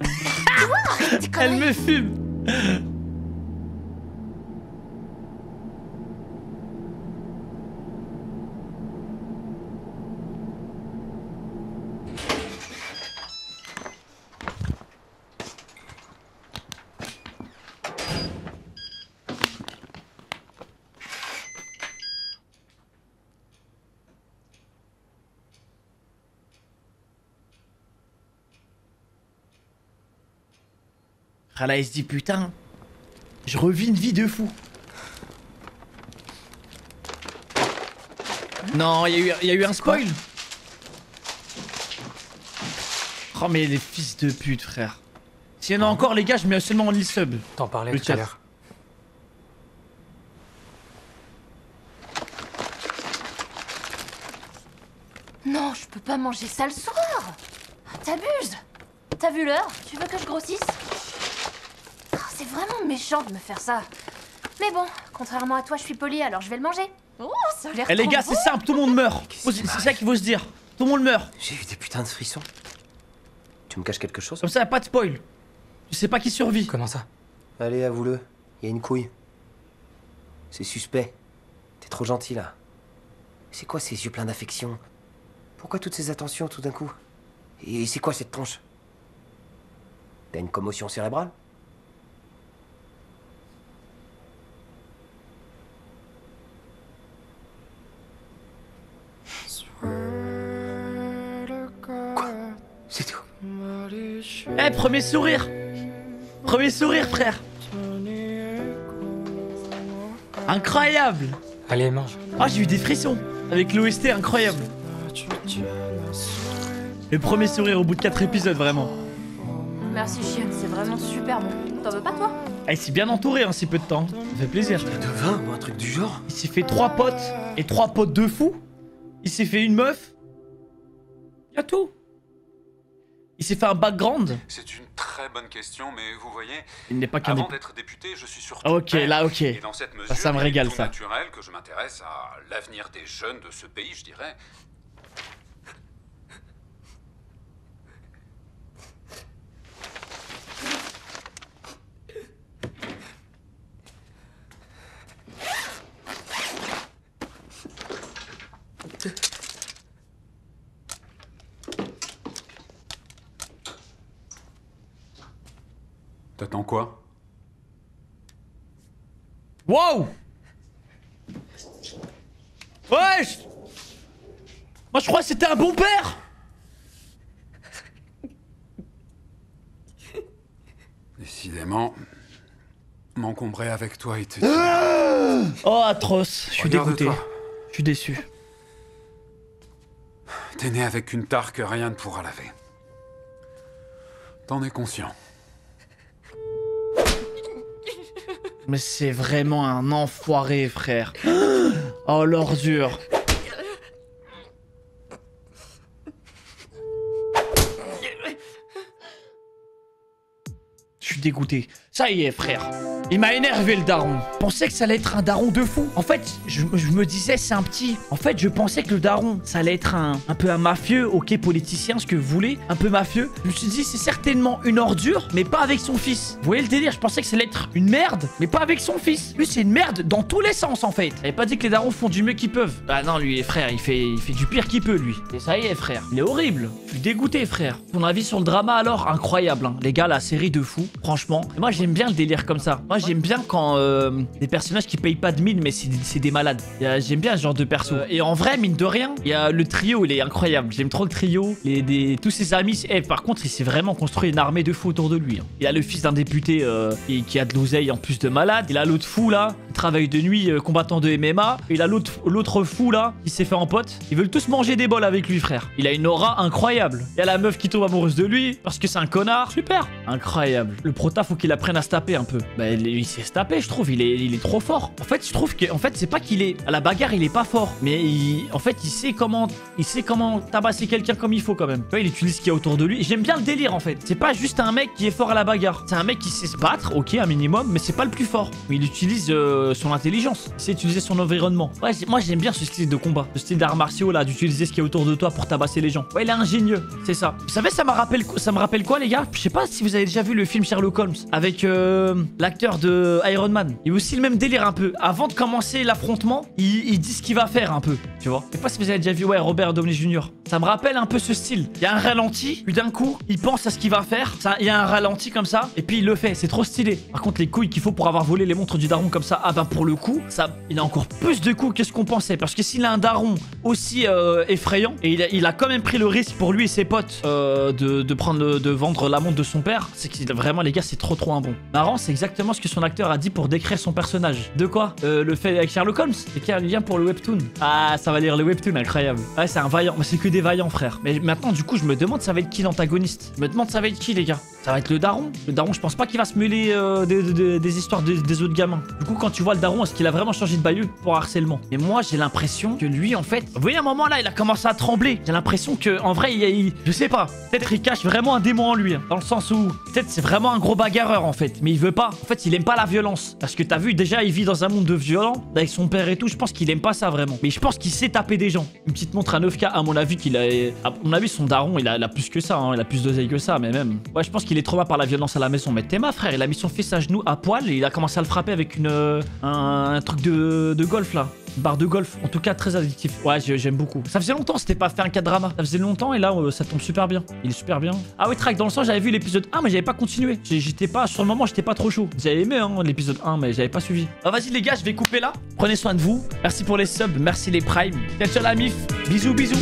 Toi, arrête tes conneries. Elle me fume. Ah là, il se dit putain, je revis une vie de fou. Non, il y a eu un spoil. Oh mais les fils de pute, frère. S'il y en a encore, les gars, je mets seulement en sub. T'en parlais tout à l'heure. Non, je peux pas manger ça le soir. T'abuses. T'as vu l'heure? Tu veux que je grossisse? Oh, c'est vraiment méchant de me faire ça. Mais bon, contrairement à toi, je suis polie, alors je vais le manger. Oh, ça a l'air Eh les trop gars, bon. c'est simple, tout le monde meurt. C'est ça qu'il faut se dire. Tout le monde meurt. J'ai eu des putains de frissons. Tu me caches quelque chose? Comme ça, y a pas de spoil. Tu sais pas qui survit. Comment ça? Allez, avoue-le. Il y a une couille. C'est suspect. T'es trop gentil, là. C'est quoi ces yeux pleins d'affection? Pourquoi toutes ces attentions, tout d'un coup? Et c'est quoi cette tronche? T'as une commotion cérébrale? Quoi? C'est tout. Eh, premier sourire. Premier sourire, frère. Incroyable. Allez, mange. Ah, j'ai eu des frissons. Avec l'OST, incroyable. Le premier sourire au bout de 4 épisodes, vraiment. Merci chienne, c'est vraiment super bon. T'en veux pas toi? Ah, il s'est bien entouré en si peu de temps. Ça fait plaisir. De vin ou un truc du genre? Il s'est fait 3 potes et 3 potes de fou. Il s'est fait une meuf. Y a tout. Il s'est fait un background. C'est une très bonne question, mais vous voyez, Il n'est pas qu'un avant député. d'être député, je suis surtout Ok, père. là, ok. Et dans cette mesure, Ça me il est régale, tout ça. naturel que je m'intéresse à l'avenir des jeunes de ce pays, je dirais. T'attends quoi? Wow! Wesh! Moi je crois que c'était un bon père! Décidément, m'encombrer avec toi et te... Oh atroce, je suis dégoûté. Regarde-toi. Je suis déçu. T'es né avec une tare que rien ne pourra laver. T'en es conscient. Mais c'est vraiment un enfoiré, frère. Oh, l'ordure. Je suis dégoûté. Ça y est, frère. Il m'a énervé, le daron. Je pensais que ça allait être un daron de fou. En fait, je me disais, c'est un petit... En fait, je pensais que le daron, ça allait être un peu un mafieux, ok, politicien, ce que vous voulez. Un peu mafieux. Je me suis dit, c'est certainement une ordure, mais pas avec son fils. Vous voyez le délire? Je pensais que ça allait être une merde, mais pas avec son fils. Lui, c'est une merde dans tous les sens, en fait. J'avais pas dit que les darons font du mieux qu'ils peuvent. Ah non, lui, frère, il fait du pire qu'il peut, lui. Et ça y est, frère. Il est horrible. Je suis dégoûté, frère. Ton avis sur le drama, alors? Incroyable, hein. Les gars, la série de fou. Franchement. Et moi, j'aime bien le délire comme ça. Moi, j'aime bien quand des personnages qui payent pas de mine, mais c'est des malades. J'aime bien ce genre de perso. Et en vrai, mine de rien, il y a le trio, il est incroyable. J'aime trop le trio. Tous ses amis. Par contre, il s'est vraiment construit une armée de fous autour de lui. Hein. Il a le fils d'un député qui a de l'oseille en plus de malade. Il a l'autre fou là, qui travaille de nuit, combattant de MMA. Et il a l'autre fou là, qui s'est fait en pote. Ils veulent tous manger des bols avec lui, frère. Il a une aura incroyable. Il y a la meuf qui tombe amoureuse de lui parce que c'est un connard. Super. Incroyable. Le prota, faut qu'il apprenne à se taper un peu. Bah, il sait se taper, je trouve. Il est trop fort. En fait, je trouve que, c'est pas qu'il est à la bagarre, il est pas fort, mais il sait comment tabasser quelqu'un comme il faut quand même. Tu vois, il utilise ce qu'il y a autour de lui. J'aime bien le délire en fait. C'est pas juste un mec qui est fort à la bagarre. C'est un mec qui sait se battre, ok, un minimum, mais c'est pas le plus fort. Mais il utilise son intelligence. Il sait utiliser son environnement. Ouais, moi j'aime bien ce style de combat, ce style d'arts martiaux là, d'utiliser ce qu'il y a autour de toi pour tabasser les gens. Ouais, il est ingénieux, c'est ça. Vous savez, ça me rappelle quoi, les gars? Je sais pas si vous avez déjà vu le film Sherlock Holmes avec l'acteur de Iron Man. Il y a aussi le même délire un peu. Avant de commencer l'affrontement, il dit ce qu'il va faire un peu, tu vois. Je sais pas si vous avez déjà vu, ouais, Robert Downey Jr. Ça me rappelle un peu ce style. Il y a un ralenti, puis d'un coup, il pense à ce qu'il va faire. Il y a un ralenti comme ça, et puis il le fait. C'est trop stylé. Par contre, les couilles qu'il faut pour avoir volé les montres du daron comme ça, ah bah pour le coup, il a encore plus de couilles que ce qu'on pensait. Parce que s'il a un daron aussi effrayant, et il a quand même pris le risque pour lui et ses potes de vendre la montre de son père, c'est que vraiment, les gars, c'est trop un bon. Marrant, c'est exactement ce que son acteur a dit pour décrire son personnage. De quoi? Le fait avec Sherlock Holmes. Et qu'il y a un lien pour le webtoon. Ah, ça va lire le webtoon, incroyable. Ouais, c'est un vaillant. C'est que des vaillants, frère. Mais maintenant, du coup, je me demande ça va être qui l'antagoniste. Je me demande ça va être qui, les gars. Ça va être le daron. Le daron, je pense pas qu'il va se mêler des histoires des autres gamins. Du coup, quand tu vois le daron, est-ce qu'il a vraiment changé de bailleux pour harcèlement? Mais moi, j'ai l'impression que lui, en fait, vous voyez, à un moment là, il a commencé à trembler. J'ai l'impression que, en vrai, je sais pas. Peut-être il cache vraiment un démon en lui. Hein, dans le sens où, peut-être c'est vraiment un gros bagarreur, en fait. Mais il veut pas. En fait, il aime pas la violence. Parce que t'as vu, déjà, il vit dans un monde de violents. Avec son père et tout. Je pense qu'il aime pas ça vraiment. Mais je pense qu'il sait taper des gens. Une petite montre à 9K, à mon avis, son daron, il a plus que ça. Hein, il a plus d'oseille que ça, mais même. Ouais, je pense qu'il est trop mal par la violence à la maison. Mais Théma, frère, il a mis son fils à genoux à poil et il a commencé à le frapper avec un truc de golf là. Une barre de golf. En tout cas, très addictif. Ouais, j'aime beaucoup. Ça faisait longtemps, c'était pas fait un cas de drama. Ça faisait longtemps et là, ça tombe super bien. Il est super bien. Ah oui, Track, dans le sens, j'avais vu l'épisode 1, mais j'avais pas continué. J'étais pas, sur le moment, j'étais pas trop chaud. J'avais aimé hein, l'épisode 1, mais j'avais pas suivi. Ah, vas-y, les gars, je vais couper là. Prenez soin de vous. Merci pour les subs, merci les primes. Ciao, la mif. Bisous, bisous.